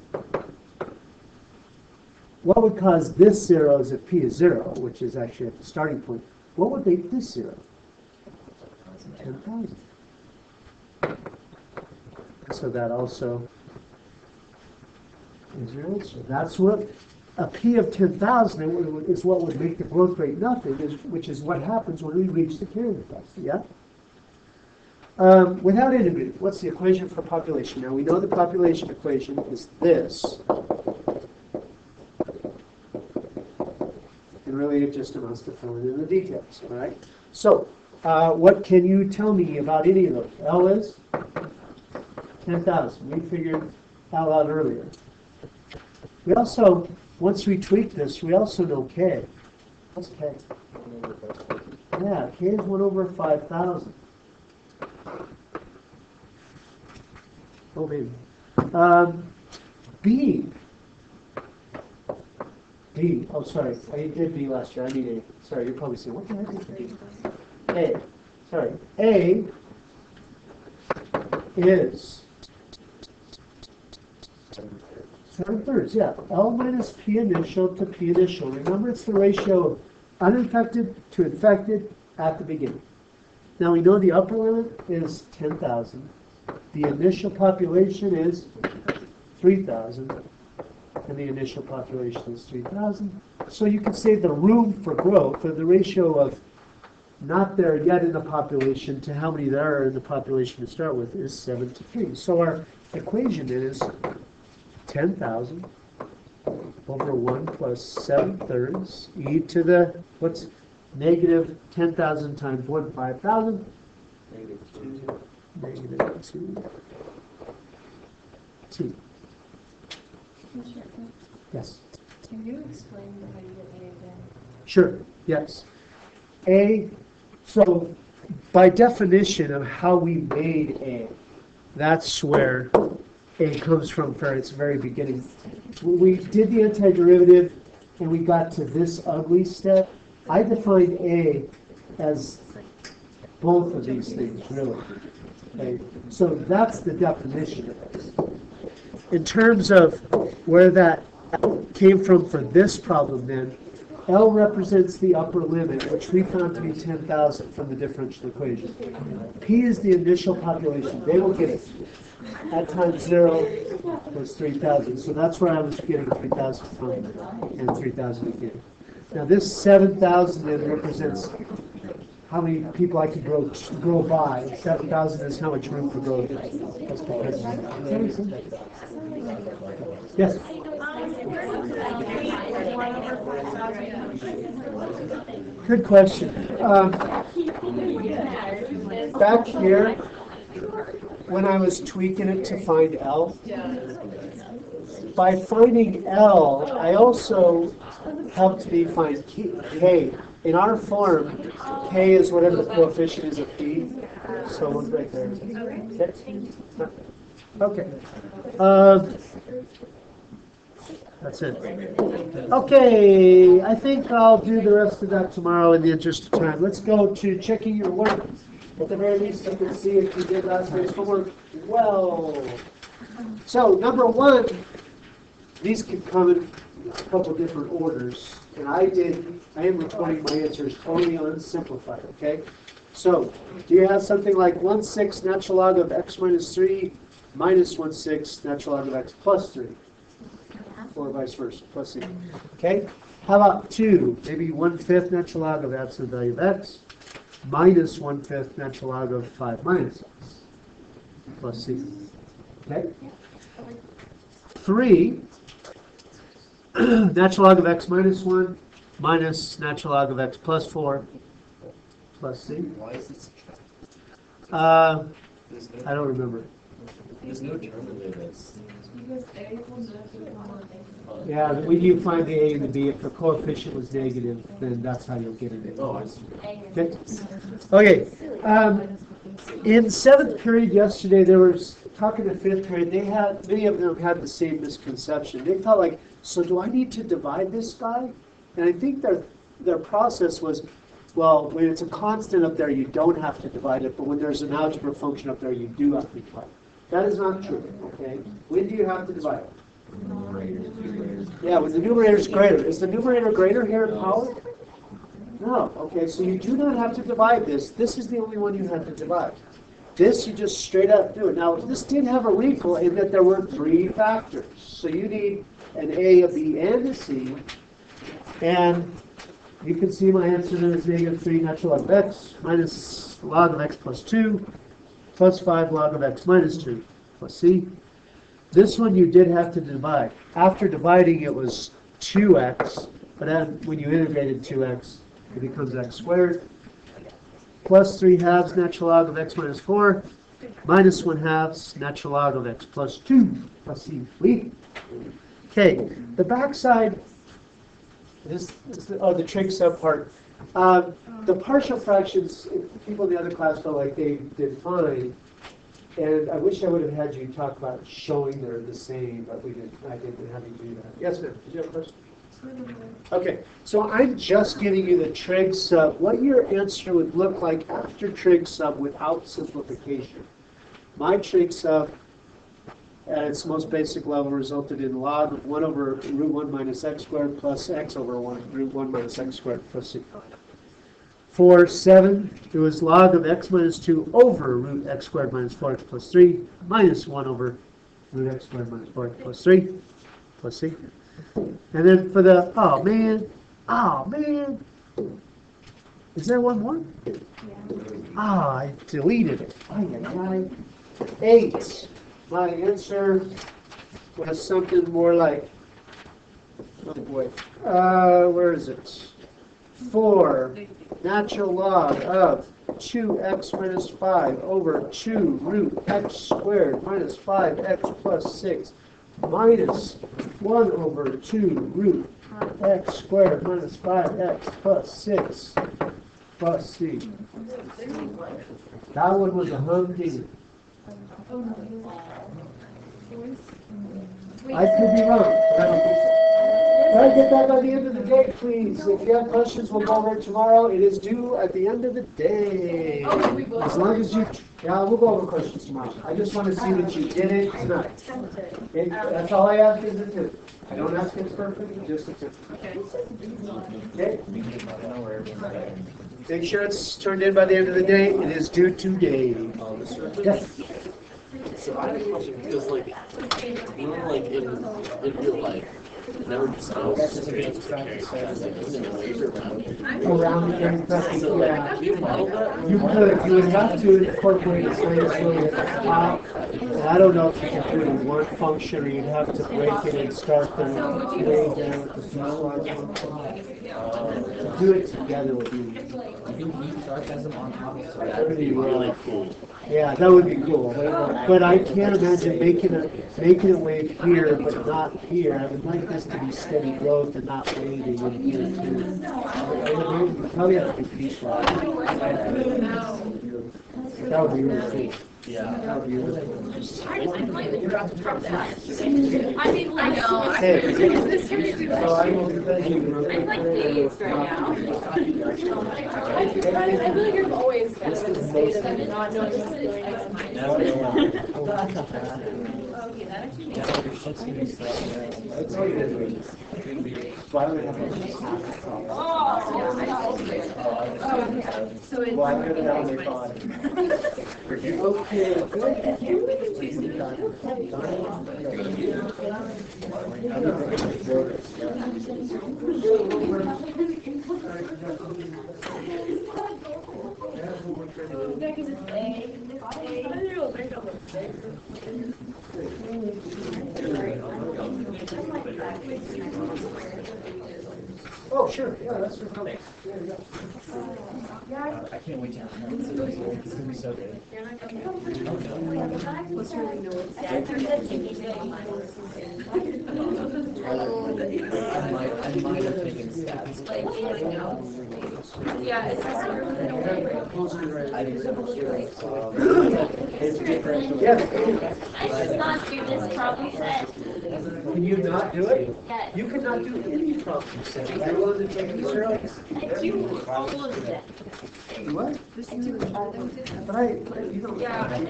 what would cause this 0 is if p is 0, which is actually at the starting point. What would make this 0? 10,000. So that also is your answer. That's what a p of 10,000 is what would make the growth rate nothing, which is what happens when we reach the carrying capacity, yeah? Without integrating, what's the equation for population? Now we know the population equation is this. And really it just amounts to filling in the details, all right? So, what can you tell me about any of those? L is 10,000. We figured L out earlier. We also, once we tweak this, we also know K. What's K? Yeah, K is 1 over 5,000. Oh, baby. B. D. Oh, sorry. I did B last year. I need A. Sorry, you're probably saying, what the heck is D? A. Sorry. A is 7/3, yeah. L minus P initial to P initial. Remember, it's the ratio of uninfected to infected at the beginning. Now, we know the upper limit is 10,000. The initial population is 3,000. And the initial population is 3,000. So you can say the room for growth, or the ratio of not there yet in the population to how many there are in the population to start with, is 7 to 3. So our equation is 10,000 over 1 plus 7/3 e to the, what's negative 10,000 times 1, 5,000? Negative 2. T. Yes. Can you explain how you get A again? Sure, yes. A, so by definition of how we made A, that's where A comes from for its very beginning. We did the antiderivative and we got to this ugly step. I defined A as both of these things, really. Okay? So that's the definition of it. In terms of where that came from for this problem then. L represents the upper limit, which we found to be 10,000 from the differential equation. P is the initial population. They will get it. At time 0 was 3,000. So that's where I was getting 3,000 from, and 3,000 again. Now this 7,000 then represents how many people I could grow by. 7,000 is how much room for growth. That's because- Yes? Good question. Back here, when I was tweaking it to find L, by finding L, I also helped me find K. In our form, K is whatever the coefficient is of P. So one's right there. Okay. That's it. Okay, I think I'll do the rest of that tomorrow in the interest of time. Let's go to checking your work. At the very least, I can see if you did last night's homework well. So, number 1, these could come in a couple different orders. And I am recording my answers totally unsimplified, okay? So, do you have something like 1/6 natural log of x minus 3 minus 1/6 natural log of x plus 3? Or vice versa, plus c. Okay? How about 2? Maybe 1/5 natural log of absolute value of x minus 1/5 natural log of 5 minus x plus c. Okay? 3, natural log of x minus 1 minus natural log of x plus 4 plus c. Why is this? I don't remember. There's no term in there that's. Because A equals negative 1. Yeah, when you find the a and the b, if the coefficient was negative, then that's how you'll get it. Oh, I see. Okay. Okay. In 7th period yesterday, there was talking to 5th period. Many of them had the same misconception. They felt like, so do I need to divide this guy? And I think their process was, well, when it's a constant up there, you don't have to divide it, but when there's an algebra function up there, you do have to divide it. That is not true, okay? When do you have to divide it? Yeah, when the numerator is greater. Is the numerator greater here in power? No, okay, so you do not have to divide this. This is the only one you have to divide. This, you just straight up do it. Now, this did have a wrinkle in that there were 3 factors. So you need an A, a B, and a C. And you can see my answer there is negative 3 natural log of x minus log of x plus 2 plus 5 log of x minus 2 plus c. This one you did have to divide. After dividing, it was 2x, but then when you integrated 2x, it becomes x squared plus 3 halves natural log of x minus 4 minus 1 halves natural log of x plus 2 plus c. Okay, the backside is the trig sub part. The partial fractions, people in the other class felt like they did fine, and I wish I would have had you talk about showing they're the same, but we didn't. I didn't have you do that. Yes, ma'am. Did you have a question? Okay, so I'm just giving you the trig sub, what your answer would look like after trig sub without simplification. My trig sub at its most basic level resulted in log of 1 over root 1 minus x squared plus x over 1 root 1 minus x squared plus c. For 7, it was log of x minus 2 over root x squared minus 4x plus 3 minus 1 over root x squared minus 4x plus 3 plus c. And then for the, oh man, is there one more? I deleted it. 8. My answer was something more like, oh boy, where is it? 4 natural log of 2x minus 5 over 2 root x squared minus 5x plus 6 minus 1 over 2 root x squared minus 5x plus 6 plus c. That one was a humdinger. I could be wrong, but I don't think so. Try to get that by the end of the day, please. If you have questions, we'll go over it tomorrow. It is due at the end of the day. As long as you, yeah, we'll go over questions tomorrow. I just want to see that you did it tonight. Okay, that's all I ask is a tip. I don't ask it's perfect, just a tip. Okay? Make sure it's turned in by the end of the day. It is due today. Yes. So I have a question because, like, you know, like in real life, it never just goes straight to the characters. Like, isn't it ways around? Around the game, So, like, can you model that? you could, you would have to incorporate it slowly at the top. And I don't know if you can do it in one function, or you'd have to break it and start the way down at the fuselage. Do it together would be. That would be really cool. Yeah, that would be cool. But I can't imagine making a wave here, but not here. I would like this to be steady growth and not waving in here too. You probably have to do piecewise. That would be really cool. Yeah. That would be really cool. I mean, like, Hey, this so I will be thanking you. I'm like pleased right now. I feel like you've always been in the state of not knowing what's going on. Okay, that actually makes So Oh, sure, yeah, that's for coming. I can't wait to have it. It's gonna be so good. I might have taken stats. yeah, it's It's different. Yes, I should not do this problem set. can you not do it? Yes. You cannot do any problem setting. I wanted to take these early. I do all of them. What? But you don't. Yeah. Do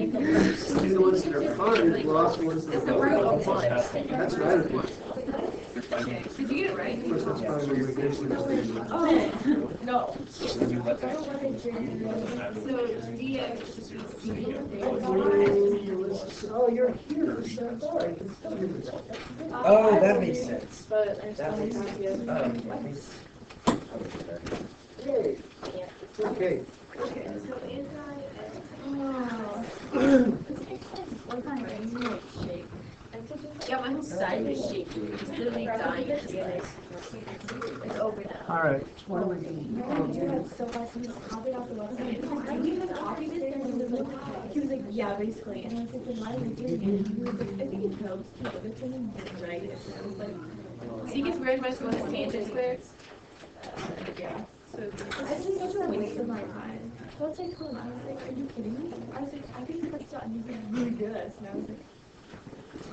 the ones that are fun, well, also ones that are fun. That's what I would do. Did you get it right? Of course, that's probably what we're doing. Oh, no. So Oh, you're here, so, all right. Oh, that makes sense. But I'm still That makes happy. sense. Okay. Okay. Okay, so yeah, my whole side is shaking. It's literally dying. It's over now. All right. What do we do? He was like, yeah, basically. And I was like, then why are we doing it? He was like, I think it helps the other thing and right. And I was like, So you get weird when I go on this tangent square? yeah. So I just such a waste of my time. So I was like, hold on. I was like, are you kidding me? I was like, I think that's not really good at this. And I was like,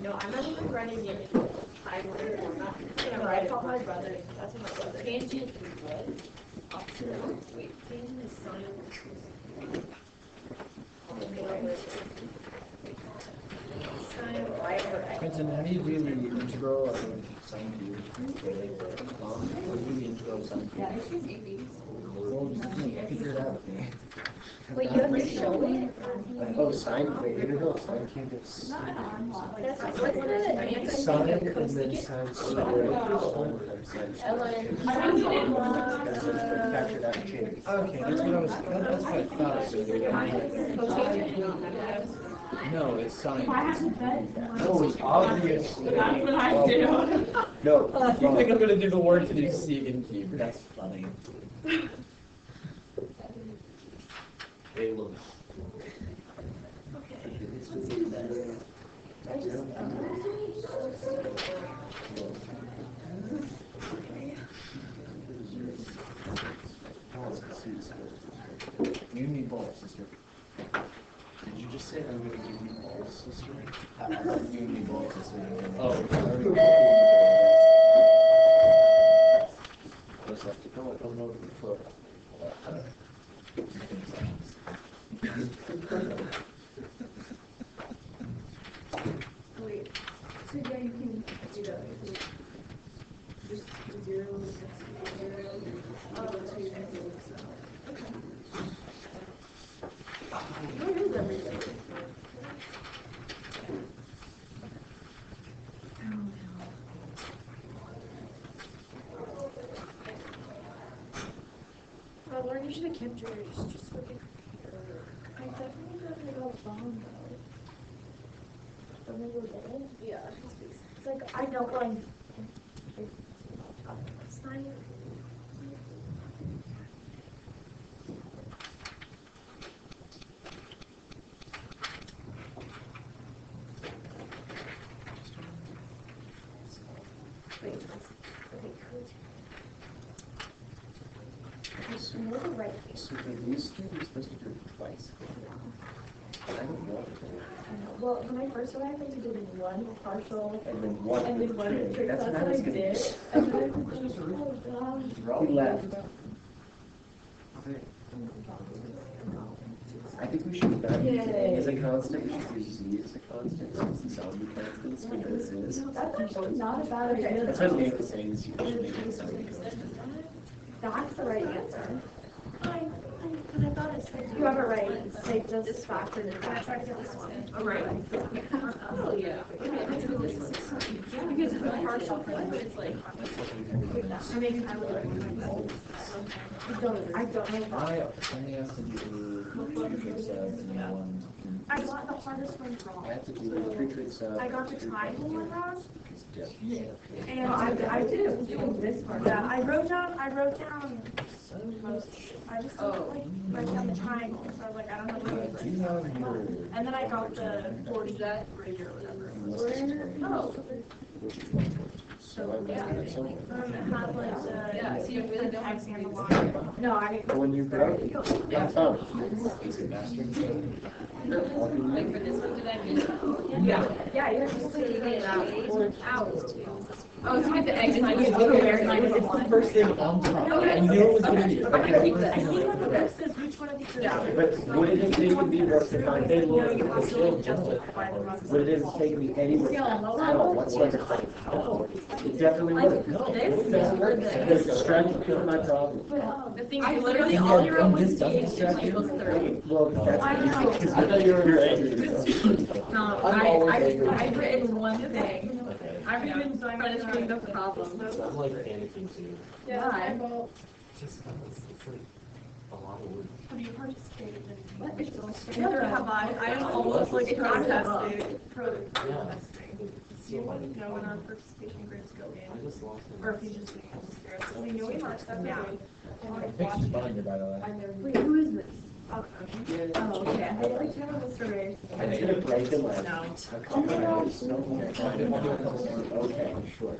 no, I'm not even writing it. I'm not gonna write it. My brother. That's what my brother. Tangent is what? Wait, tangent is sine. Vincent, how do you do the intro of sine cube? Or do the intro of sine cube? Well, you figure it out. Wait, you have to show it? Oh, sine, wait, you know, sine cube is That's what is it? sine and then sine squared. Capture that change. Okay, that's what I was, that's what I thought. No, it's sine. Oh, it's obvious. That's what I do. No. You think I'm gonna do the word to do secant cube? That's funny. Hey, look. You need balls, sister. Did you just say I'm gonna give you balls, sister? I thought you need balls, sister. Oh, sorry. No, I don't know before. Wait, so yeah, you can do that. Just 0, 0, 2, okay. Where is everything? Well, Lauren, you should have kept yours. Just look at I definitely got like a bomb though. But maybe we'll get it? Yeah. It's like, I don't like. It's not even. Wait, you know the right thing. So these two are supposed to do it twice. I don't know. Well, when I first arrived, I did one partial And then one. trick. That's That's what I what I was gonna did. do. And then I was like, oh He left. I think we should not use A as a constant, we should use Z as a constant, since zombie constants, because it is. God. That's actually not a bad idea. That's what Nate was saying, is you should make it zombie constant. That's the right answer. But I thought it said you have it right. Take this factor and try to get this one. Oh, right. Oh, yeah. Because it's a partial, but it's like. I mean, I don't know. I only have to do three tricks out and one. I got the hardest one I wrong. have to do three tricks out. I got the triangle one wrong. Because Jeff. And I do. This part. Yeah, I wrote down most. I just wrote down the triangle. So I was like, I don't know what Do it you is. have your? And then I got the 40 bridge or whatever. Oh. So I was doing somewhere. It had like the. Yeah, so you really don't have to and the line. No, I didn't. But when you grow, I found it. Is it mastering? Like for this one, did I miss? Yeah, you're just taking it out. Oh, so with the eggs, I get over there, and I was It's the first thing on top. I knew it was gonna be. I think on the list says which one of these are. But would it have taken me work to find it? Would it have taken me any work at all whatsoever? It definitely would. The strength is my problem. The thing is, literally all you wrote was This T doesn't and distract equals you? 30. Well, that's because I know you're angry. No, I'm always angry. I've written one thing. I've been trying to think the problem. I'm like panicking too. Why? Just it's like a lot of work. Have you participated in What? Never have I. I am almost like protesting. Yeah. Do you want to know when our participation grades go I in? just lost Or it. if you just think I'm scared. We know we marked that down. I think she's binder, by the way. Wait, who is this? Oh, okay. I like to have a survey. I need a break in life. No. Okay, sure.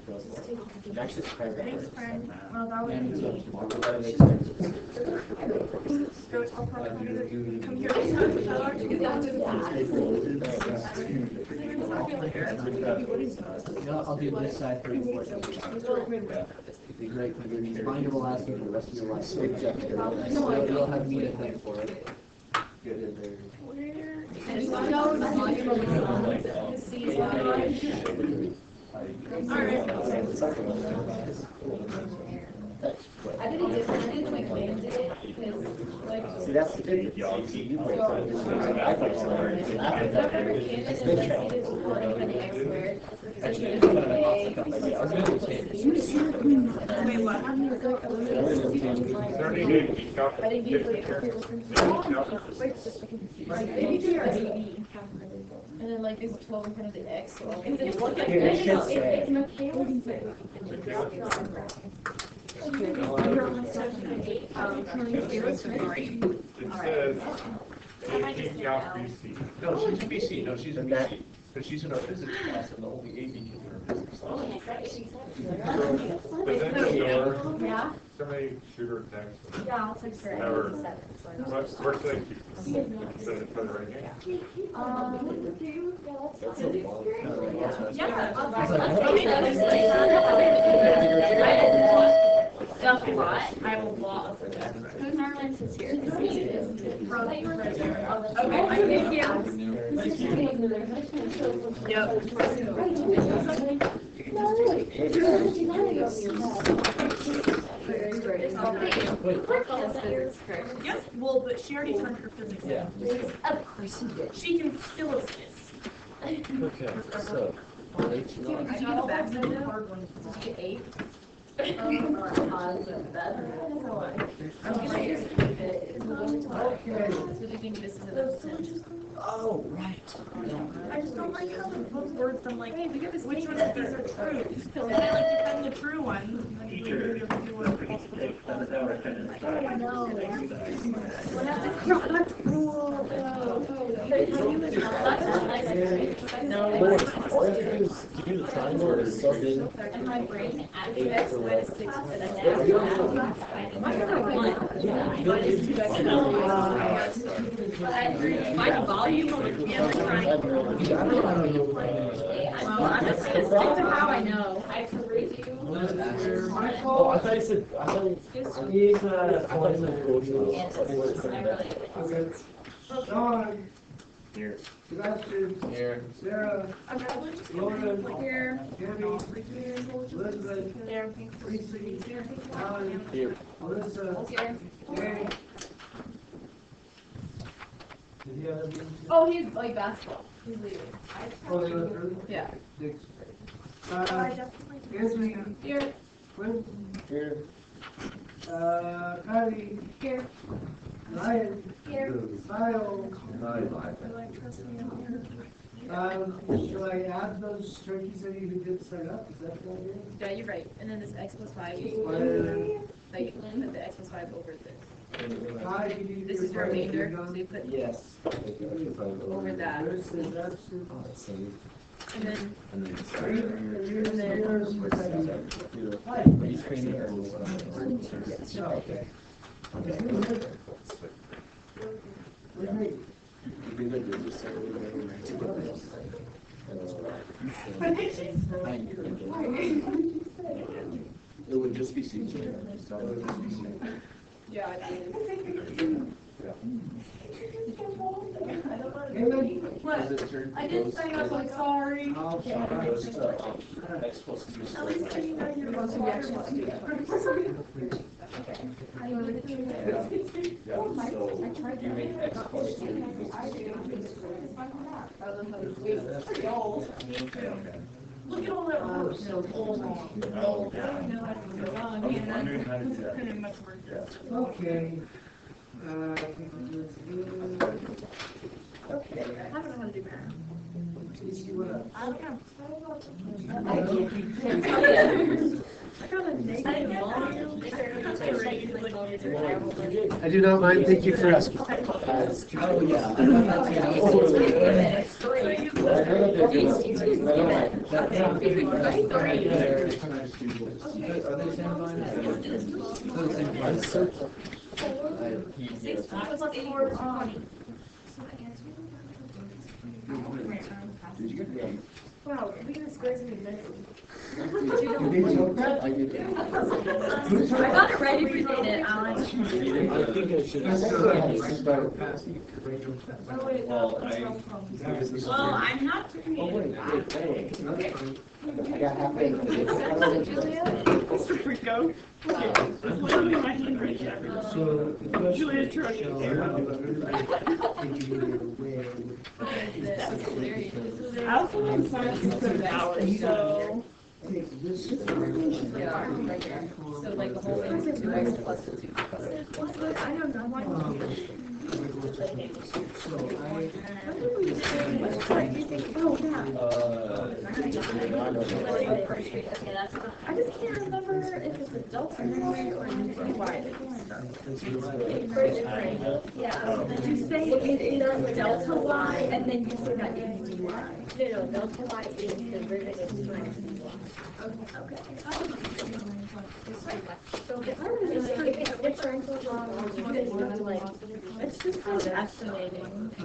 Next is Thanks, friend. Well, that was And easy. that makes sense. Go, I'll probably come here. I'll do this side for you. It'd be great for your binder will last you for the rest of your life. You'll have me to thank for it. I did it different when Clayton did it because like. See, that's the thing. You break something. I break something. I've never came and succeeded to put in an X squared. It's going to be A. I was going to change. Wait, what? I didn't get and then like it's 12 in front of the X. So Here, it should say. It says AP Calc BC. No, she's BC, no, she's a BC. But she's in our physics class and the only AP kids in our physics class. But then your, Yeah? somebody shoot her a text. Yeah, I'll take care Have her, of it. where should I keep this? Send it to her right here. Yeah, I'll take Stuff a lot. I have a lot of projects. Who's Narlens is here? Okay, I think Yep, well, but she already turned her physics in. Of course you did. She can still assist. Okay, so. Did you get a back note? Hard one. Did you get 8? Okay. So do you think this is a 10? Oh, right. I just don't like how the book words, I'm like, hey, we got this, which ones of these are true? And I like to find the true ones. And then we really have to do a possible. Oh, no. What happened? Product rule. No. All you have to do is give the triangle or sub in. And my brain Eight X for minus one. 6 for the next. My volume of the triangle. Well, I'm just gonna stick to how I know. I have to read you. Oh, I thought you said, I thought you said. Sean, Here. Sebastian, Here. Sarah, Lauren, Here. Tammy, Elizabeth, There. Reese, Alan, Here. Alyssa, Here. Gary. Did he have anything? Oh, he's like basketball. He's leaving. Oh, they went through? Yeah. Six. Anthony, Here. Quinn, Here. Kylie, Here. Ryan, Here. Kyle. Shall I add those turkeys that you did sign up? Is that the idea? Yeah, you're right. And then this X plus 5 is Or- like put the X plus 5 over this. Hi, you need to This is reply to remainder. your So you put Yes. over that. Where's the absent? And then And then. Three, yours, yours, yours. Hi. Are you screening or? Oh, okay. Where's me? It would just be CJ. yeah, I did. What? I didn't sign up. I'm sorry. Oh, Next supposed to do At least you know you're supposed to be actually You make X plus 2. Look at all that work. Oh, yeah. I was wondering how to do that. Pretty much work. Okay. Okay. I don't know how to do math. Easy, what up? I don't know. I do not mind, thank you for asking. Oh, yeah. Wow, we can squares me messy. I did. I got it ready for data, Alan. I think I should. Well, Well, I'm not. Oh, wait, wait. Okay. I got halfway. Rico. My handwriting. So, the question Julia is, Truck. shall I also want science for an hour, so. take this? Yeah, right there. So like the whole thing is 2x plus 2. I don't know why. So I, I just can't remember if it's a delta y or an y. Yeah, you say it is delta y and then you say that is dy. No, delta y is the derivative minus dy. Okay. So if I were to say if it's differential wrong, it's just kind of estimating. I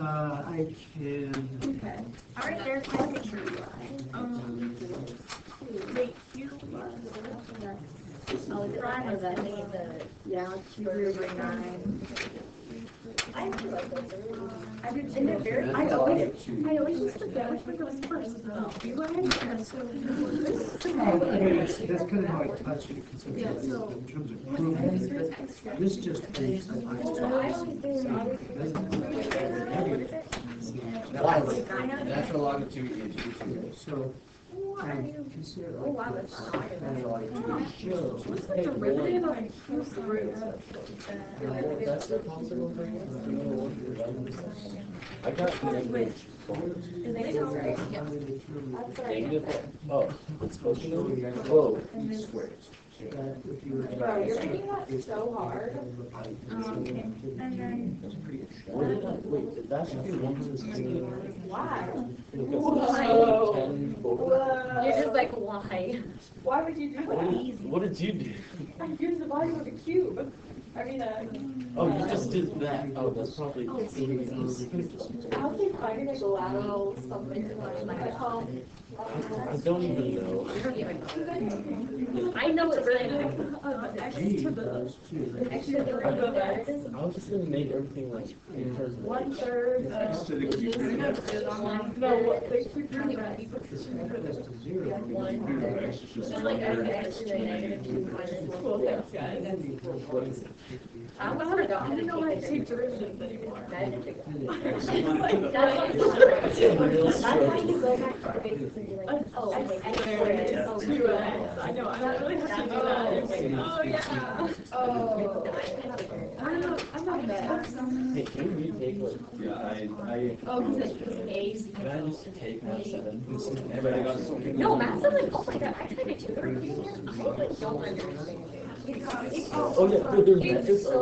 can, Okay. All right, there's my picture. Wait, you. Oh, is it on or that thing, yeah, Q 9? I actually like those. I do too. And they're very, I always just forget which one goes first. You go ahead and so. That's kind of how I touch it, because in terms of grooming, this just takes the Natural longitude is So, consider. Oh, wow, that's not. natural longitude shows. What's the derivative of a Q root? That's the possible thing. I got negative. Negative. Oh, it's supposed to be. Whoa. Squares. Bro, you're making that so hard. And then. Where did I, wait, that should be one to the Why? You're just like, why? Why would you do that? What did you do? I used the volume of a cube. I mean, Oh, you just did that. Oh, that's probably. I was like finding like lateral something like at home. I don't even know. I know it's really nice. I was just gonna make everything like in terms of. 1/3 Next to the cube. no, what the cube root It's like Cool, thanks guys. What is it? I didn't know I Take derivatives anymore. Oh, I know, I don't really have to do that. Oh yeah. Oh. I'm not bad. Hey, can you retake like? Yeah, Oh, because it's A's. Can I just take Math 7? Everybody got something. no, Matt's like, oh my god, I tried it too early. I like, don't understand. Oh yeah, no, there's It's methods. so.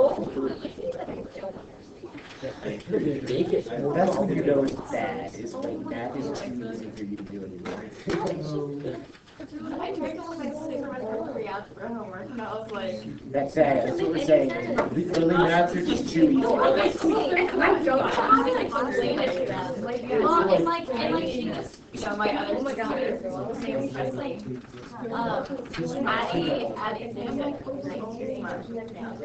That's when you know it's bad. Is when math is too easy for you to do anymore. I tried to look at my pre-algebra homework and I was like, That's sad. That's what we're saying. Literally, math are just too easy. I'm joking. Well, and like she just. yeah, my other. Oh my god. It's like, adding things like 19 months now.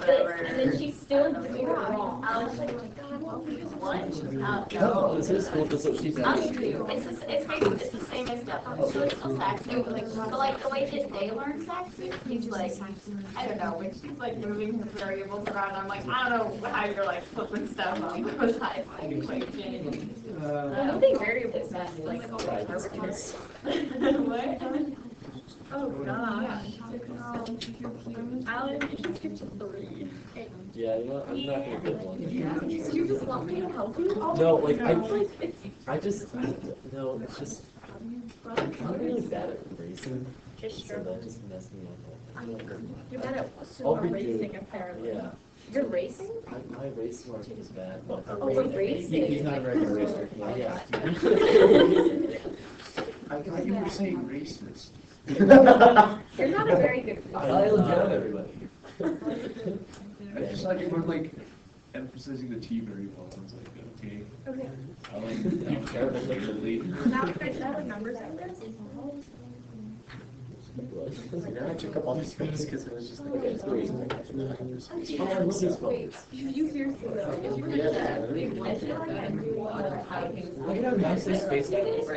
And then she's still doing it wrong. I was like, oh my god, what? Oh, this is cool. That's what she said. It's basically the same as Stefan. So it's still Saxon, but like the way that they learn Saxon, he's like, I don't know, when she's like moving his variables around, I'm like, I don't know how you're like flipping stuff on those high equation. I don't think variables math like What? Oh gosh. Alan, you should skip to 3. Yeah, you know, I'm not gonna get one. You just want me to help you? No, like I just no, it's just I'm really bad at racing. Just So that just messed me up. You're better at I'll sumo be racing good. apparently. Yeah, You're racing? my race mark is bad. But Oh, we're racing. He's not a regular racer. Yeah. I thought you were saying racist. You're not a very good I look at everybody. I just thought you were like emphasizing the T very well. I was like, okay. Okay. I like I'm terrible with the lead. Now can I have numbers like this? I took up all these space because it was just like, okay, it's great. Oh, I love these phones. You seriously though, if you were Yeah. that, I feel like everyone Look at how nicely spaced out it is.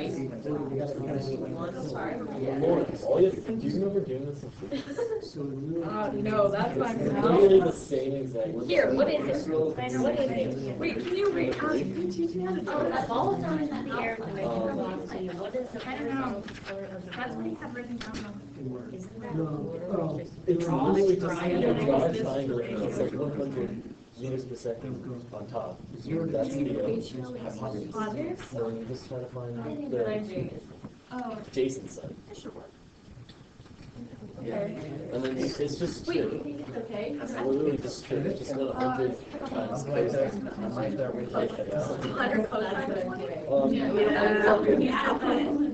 More, all you have to do you remember doing this in school? no, that's my Literally the same exact. Here, what is it? What is it? Wait, can you read? Can you teach me how to do Oh, that? that ball is thrown in the air to make it Oh. go. What is the? I don't know. That's what he had written down. No, It's literally just like a broad triangle, and it's like 100 meters per second on top. That's the hypotenuse. So you just try to find the Jason's side. Yeah, and then it's just Wait, true. you think it's okay? It's literally just true. Just 100 times close. Hundred close. Um, Yeah.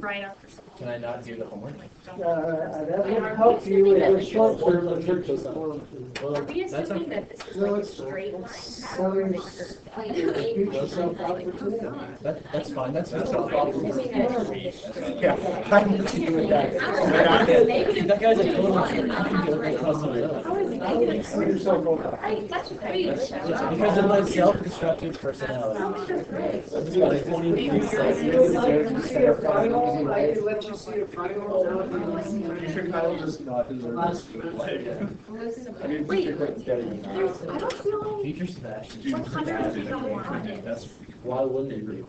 Right after school. Can I not do the homework? That would help you in the short term, but you're just Well, Are we that's assuming okay. that this is No, like a it's not. straight line? Selling yourself opportunity. That's fine, that's fine. Assuming that it's a straight Yeah, I can do with that. That guy's a total customer. Put yourself over. Right, that's great. Because of my self-destructive personality. That's why I don't even use that. I can let you see a final. Kyle just not deserve Last to play. Wait, I don't feel like. Future Sebastian. That's Why wouldn't it be?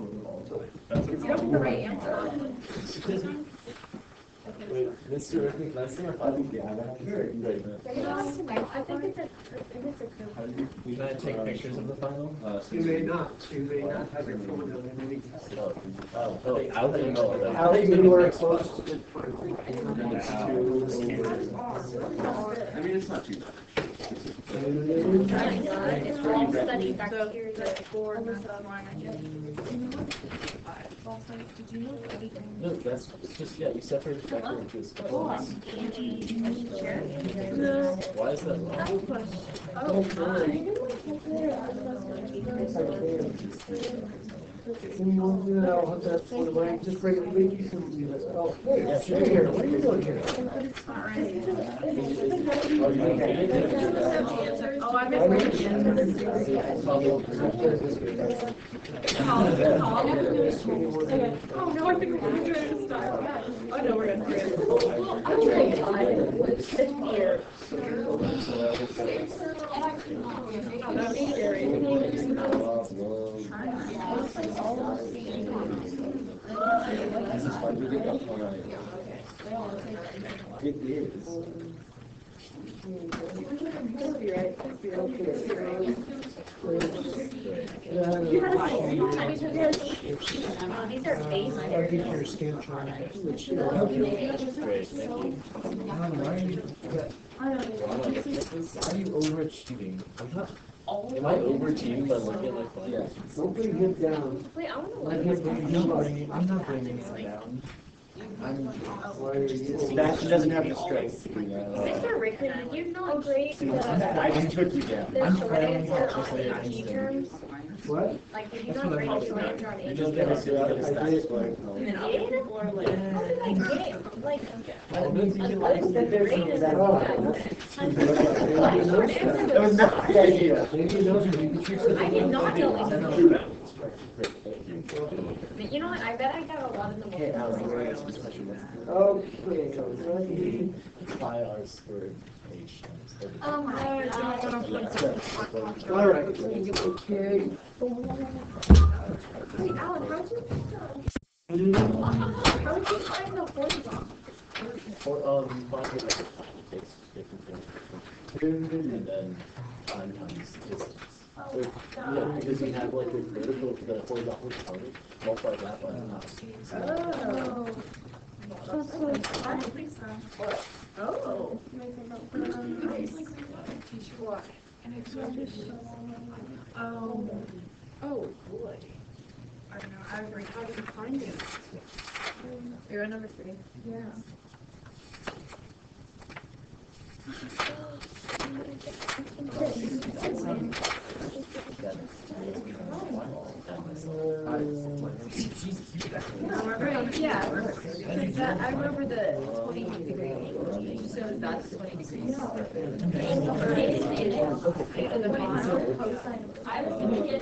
that's It's not the right answer. Wait, Mr. Ricky, can I see my file? Yeah, I think it's a Can I take pictures of the final? You may not have your phone on any. I'll let you know. How do you work close to the I mean, it's not too bad. It's all study bacteria for No, that's just, yeah, you separate the factor into its components. Why is that Just bring it with you. Oh, hey, stay here. What are you doing here? Oh, I'm in. Oh, no, I think we're going to start. Oh, no, we're going to. It is. These are base. I'll give you your scan chart. Great, thank you. How are you overachieving? I'm not. Am I overachieving by looking at my phone? Yes. Don't bring him down. Wait, I want to Let look. him bring you up. I'm not bringing it down. Why are you? Sebastian doesn't have the strength. Mr. Rickman, did you not grade I the just took you down. short answer on AP terms? What? Like, did you not grade the short answer on AP You just terms? never see how I did. Or like, how did I get it? Like, I don't think you can like. the grade is Oh. That was not the idea. Maybe he knows you can fix it. I did not know it. But you know what? I bet I got a lot in the Okay, book. Alan, where is this question? Okay, ready? Pi r squared h times. Oh my god. All right. Okay. Wait, Alan, how'd you find the formula? Or, find it takes different things. And then time times distance. So, yeah, because you have like the vertical, the horizontal component, multiply that by half. Oh. Oh, boy. I don't know, I agree. How did you find it? You're at number 3. Yeah. Yeah, I remember the 20 degree angle, so that's 20 degrees. And the bottom, I was gonna get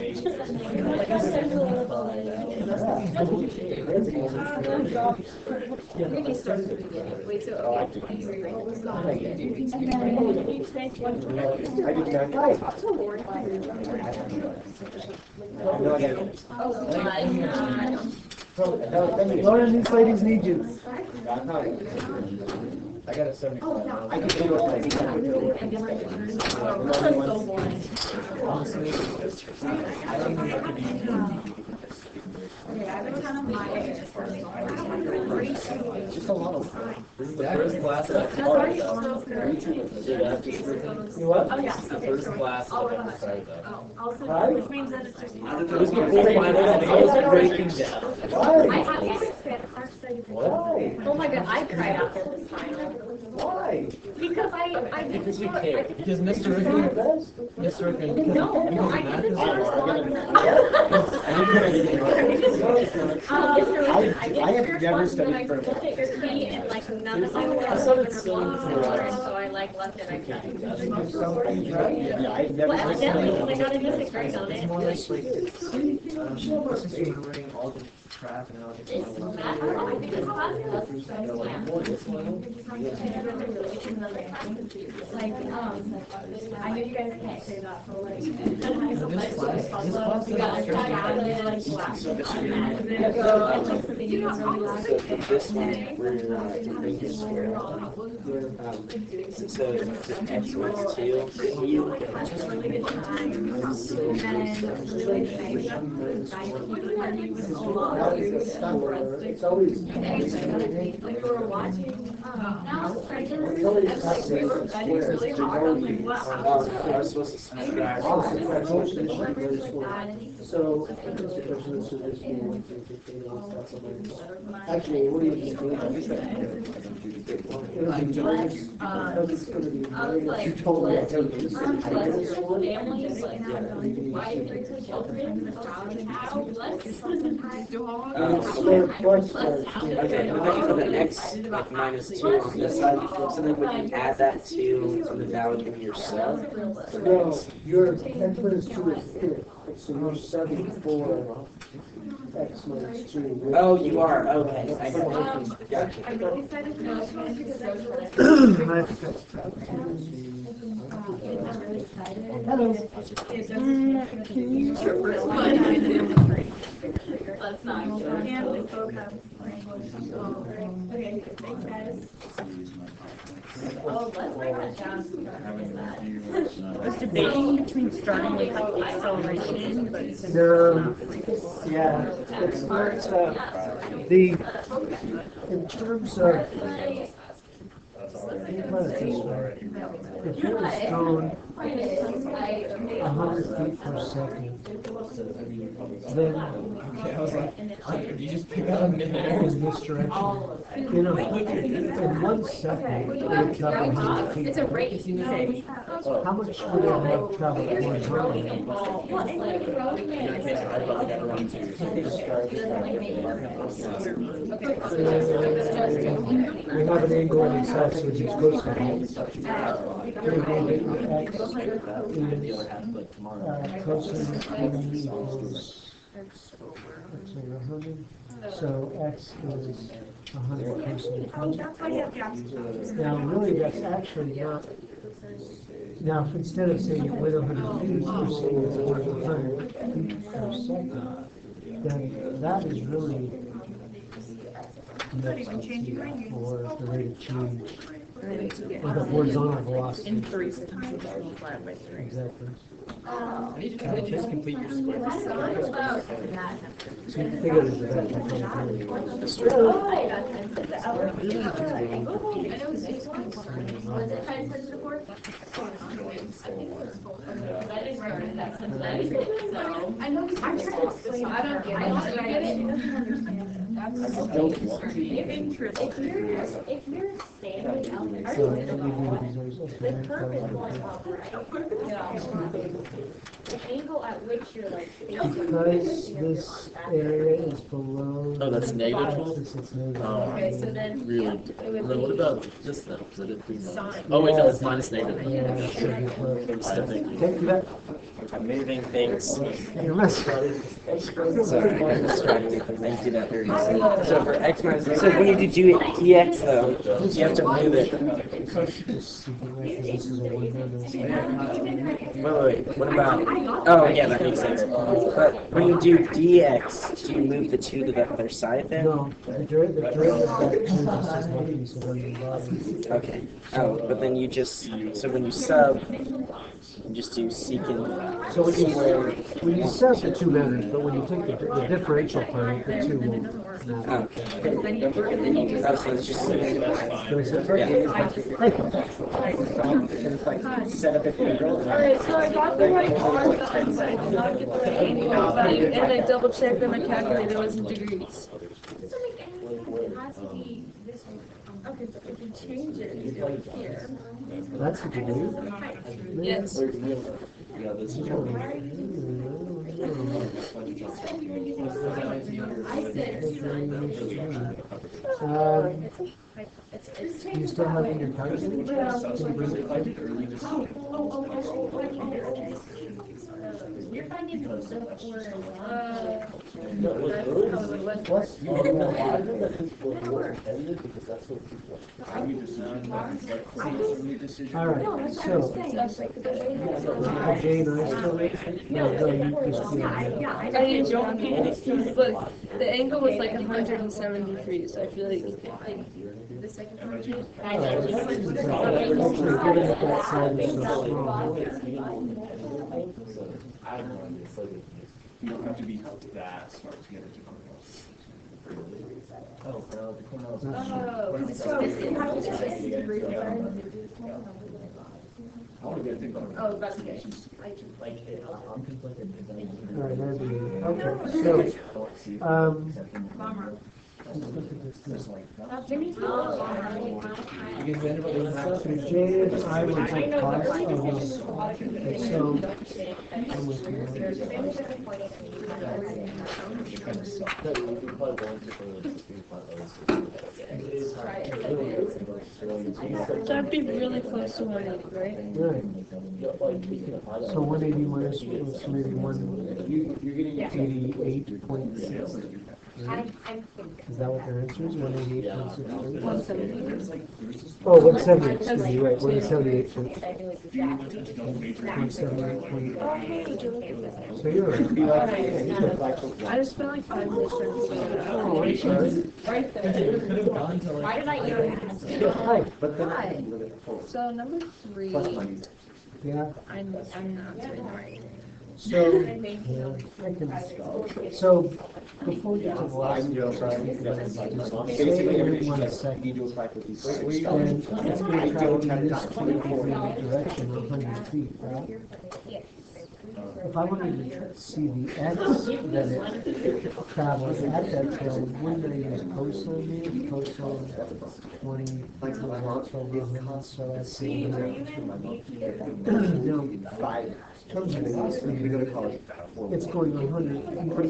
maybe start at the beginning. Wait, so, okay, 20 degree angle. I did Lauren, these ladies need you. I got a 75. I can do just a lot of fun. This is the first class that I've started that. You what? Oh, yeah. It's the first class that I've ever started that. Hi. Which means that it's just. It was before my breaking down. Hi. I have to spend our study. What? Oh my I cried after this final. Why? Because I didn't Because you feel care. it. Because Mr. Rickon, Mr. Rickon, No, because I Matt did is the first one. I have never studied for and like none of my I work started was studying long, for and so I like left it. I cried. Yeah, I've never Well, evidently, because I got into sixth grade on It's it. more like, since you were writing all the crap and all the I think it's possible. Like, I know you guys can't say that for like. This class This one, we're doing this square. So it's X minus 2, you. It's always. We were watching, we were studying really hard. I'm like, wow. I was supposed to subtract. So, actually, what do you think? You told me I told you. Families, like, wife, children, how blessed. Okay, I'm going to put an X like minus 2 on this side. So then when you add that to the value of yourself. No, your 10 minus 2 is 5. So you're 74 X minus 2. Oh, you are. Okay. I got I'm really excited to know because I feel like. Hello. Let's not. And we both have. Okay, thanks guys. Oh, let's write that down. I was debating between starting with like acceleration, but No, yeah, it's the, in terms of, think about it this way. If it was thrown 100 feet per second, then okay, I was like, you just pick up a minute. in this direction, in 1 second, it would travel 100 feet. It's a race. How much would it have traveled 1 time? We have an angle on the side, so it's close to it. Closer to equals, let's say 100. So X is 100 closer to 20. Now, really, that's actually not. Now, if instead of saying it went 100 feet, you're saying it's 100 feet per second, then that is really for the rate of change, or the horizontal velocity. in 3 seconds it's multiplied by 3. Exactly. I need you to just complete your square. So you think of it as a vector. Was it kind of support? I didn't recommend that since then, so. I know, I'm trying to explain. I don't get it. If you're standing out there, So we do these the curve is going up, right? The angle at which you're like facing. because this area is below. Oh, that's negative 12? It's negative. Oh, Okay, so then. really? It would Then what be- about this then? Because I did 3 minus. Oh, wait, no, it's minus negative. Yeah, it should be close. Still thank you. Take that. I'm moving things. You're messing. Sorry, I'm distracted. I do that very easily. So for X minus, so when you do dx though, you have to move it. This is a Wait. What about? Oh, yeah, that makes sense. But when you do dx, do you move the 2 to the other side then? No, the derivative of that changes nothing, so then you bottom. Okay. Oh, but then you just, so when you sub, you just do secant. So when you sub, the 2 matters, but when you take the differential part, the 2 won't matter. Oh, so it's just secant. So it's a- Set up it for the girl. Alright, so I got the right R, but I did not get the right angle value, and I double checked and my calculator was in degrees. It has to be this way. Okay, so if you change it to here. That's what you do? Yes. Yeah, this is. You still have your calculator? Can you bring it back? You're finding the stuff for Plus, you know, I think that people were offended because that's what people. All right, so, Jane, I still, no, you just, I didn't jump, but the angle was like 170 degrees, so I feel like the second one. actually, given that that side is so small, I don't know, it's like. You don't have to be that smart to get it to come across. Oh, the corner. So, you have to just degree I want to get a thing. Oh, that's okay. Like, I'm conflicted. all right, there's the, okay, so, so Jane and I will take class, so, I'm with that'd be really close to 180, right? right, so 180 minus, so maybe 188.6. Right? Is that what their answer is? 188.6? 170. Oh, 170, excuse me, right, 178. 178. So you're right. I just spent like 5 minutes trying to figure it out. Oh, I'm sorry. Why did I even Hi. So number 3, Yeah, I'm not doing right. so, yeah, I can, so, before we get to the last, say every 1 second, then it's going to travel in this 20-degree direction, 100 feet, right? If I wanted to see the x that it travels at that time, wouldn't I use cosine here? Cosine 20, 12, so that's the now, in terms of velocity, it's going 100 feet per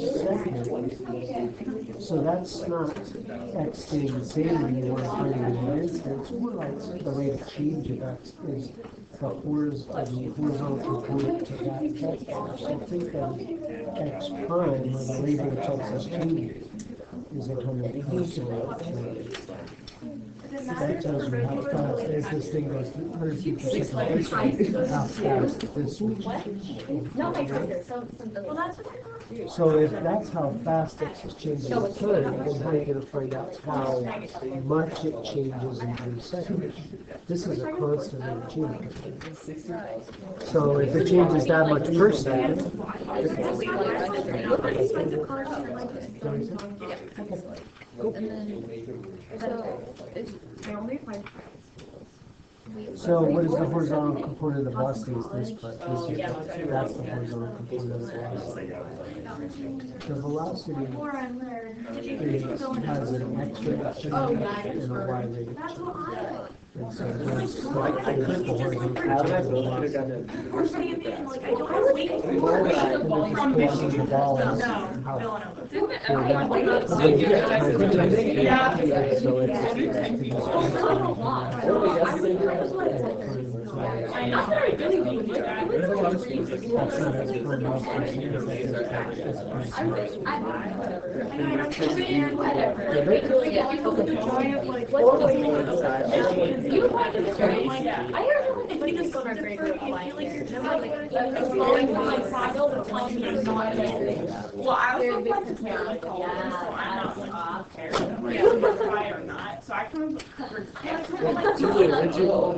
second. So that's not x being the same anymore in 20 minutes. It's more like the rate of change of x is the horizontal component to that vector. So think of x prime, or the rate at which x is changing, is 100 feet. That tells you how fast, as this thing goes 100 feet per second, how fast this So if that's how fast it's changing in time, then how are you going to find out how much it changes in 3 seconds? This is a constant rate of change. So if it changes that much per second, so what is the horizontal component of the velocity? Is this part? That's the horizontal component of the velocity. The velocity has an x rate of change and a y rate of change. And so there's the horizontal component of the velocity. And then just the ball is how Well, I was going to mechanical, so I'm not why or not. So I kind of covered everything. The original.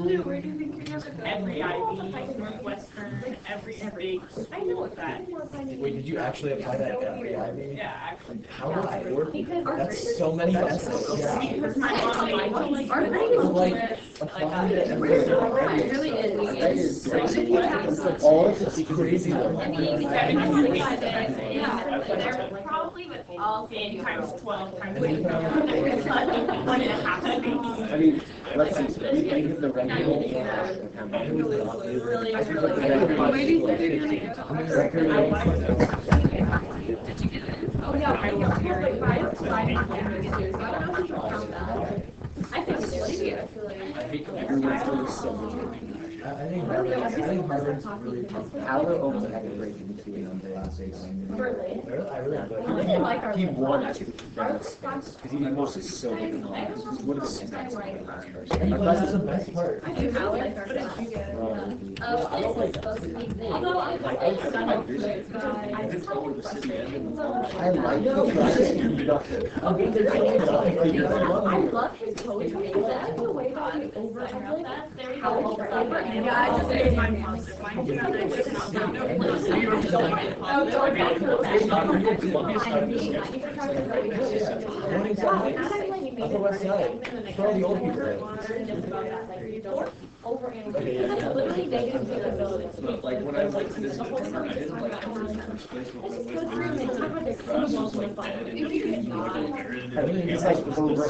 Where do you think you're every Ivy, Northwestern, every state. I know that. Wait, did you actually apply that at every Ivy? Yeah, actually. How does that work? That's so many classes. Because my mom, like, Our grade is Like, applying to every. It really That is. is crazy. It's all, it's crazy though. Yeah, they're probably with all eight times 12 times. And then you found- It's like 1.5 babies. I mean, let's see, we think of the rental. Oh, yeah, I don't know if you can count that. I think it's really, I feel like. I think Harvard's really tough. Our almost had a break in between on the last days. Really? I really I enjoyed didn't like our. He won actually. Our Because class. he mostly so good. What is the it. Our class is the best part. I do really like our class. This is supposed to be the. Although I like I the guy, I just like the frustrating. I like the class. I love his poetry. That's the way that he over. I feel like how over. Yeah, I just made mine positive. Mine too, and I just not that. Upper West Side. For all the old people there. Over and over. Okay, yeah. Because literally negative capabilities. But like when I went to this, I didn't like the first place when I went to It's this. kind of like a criminal fun. Everything is like over.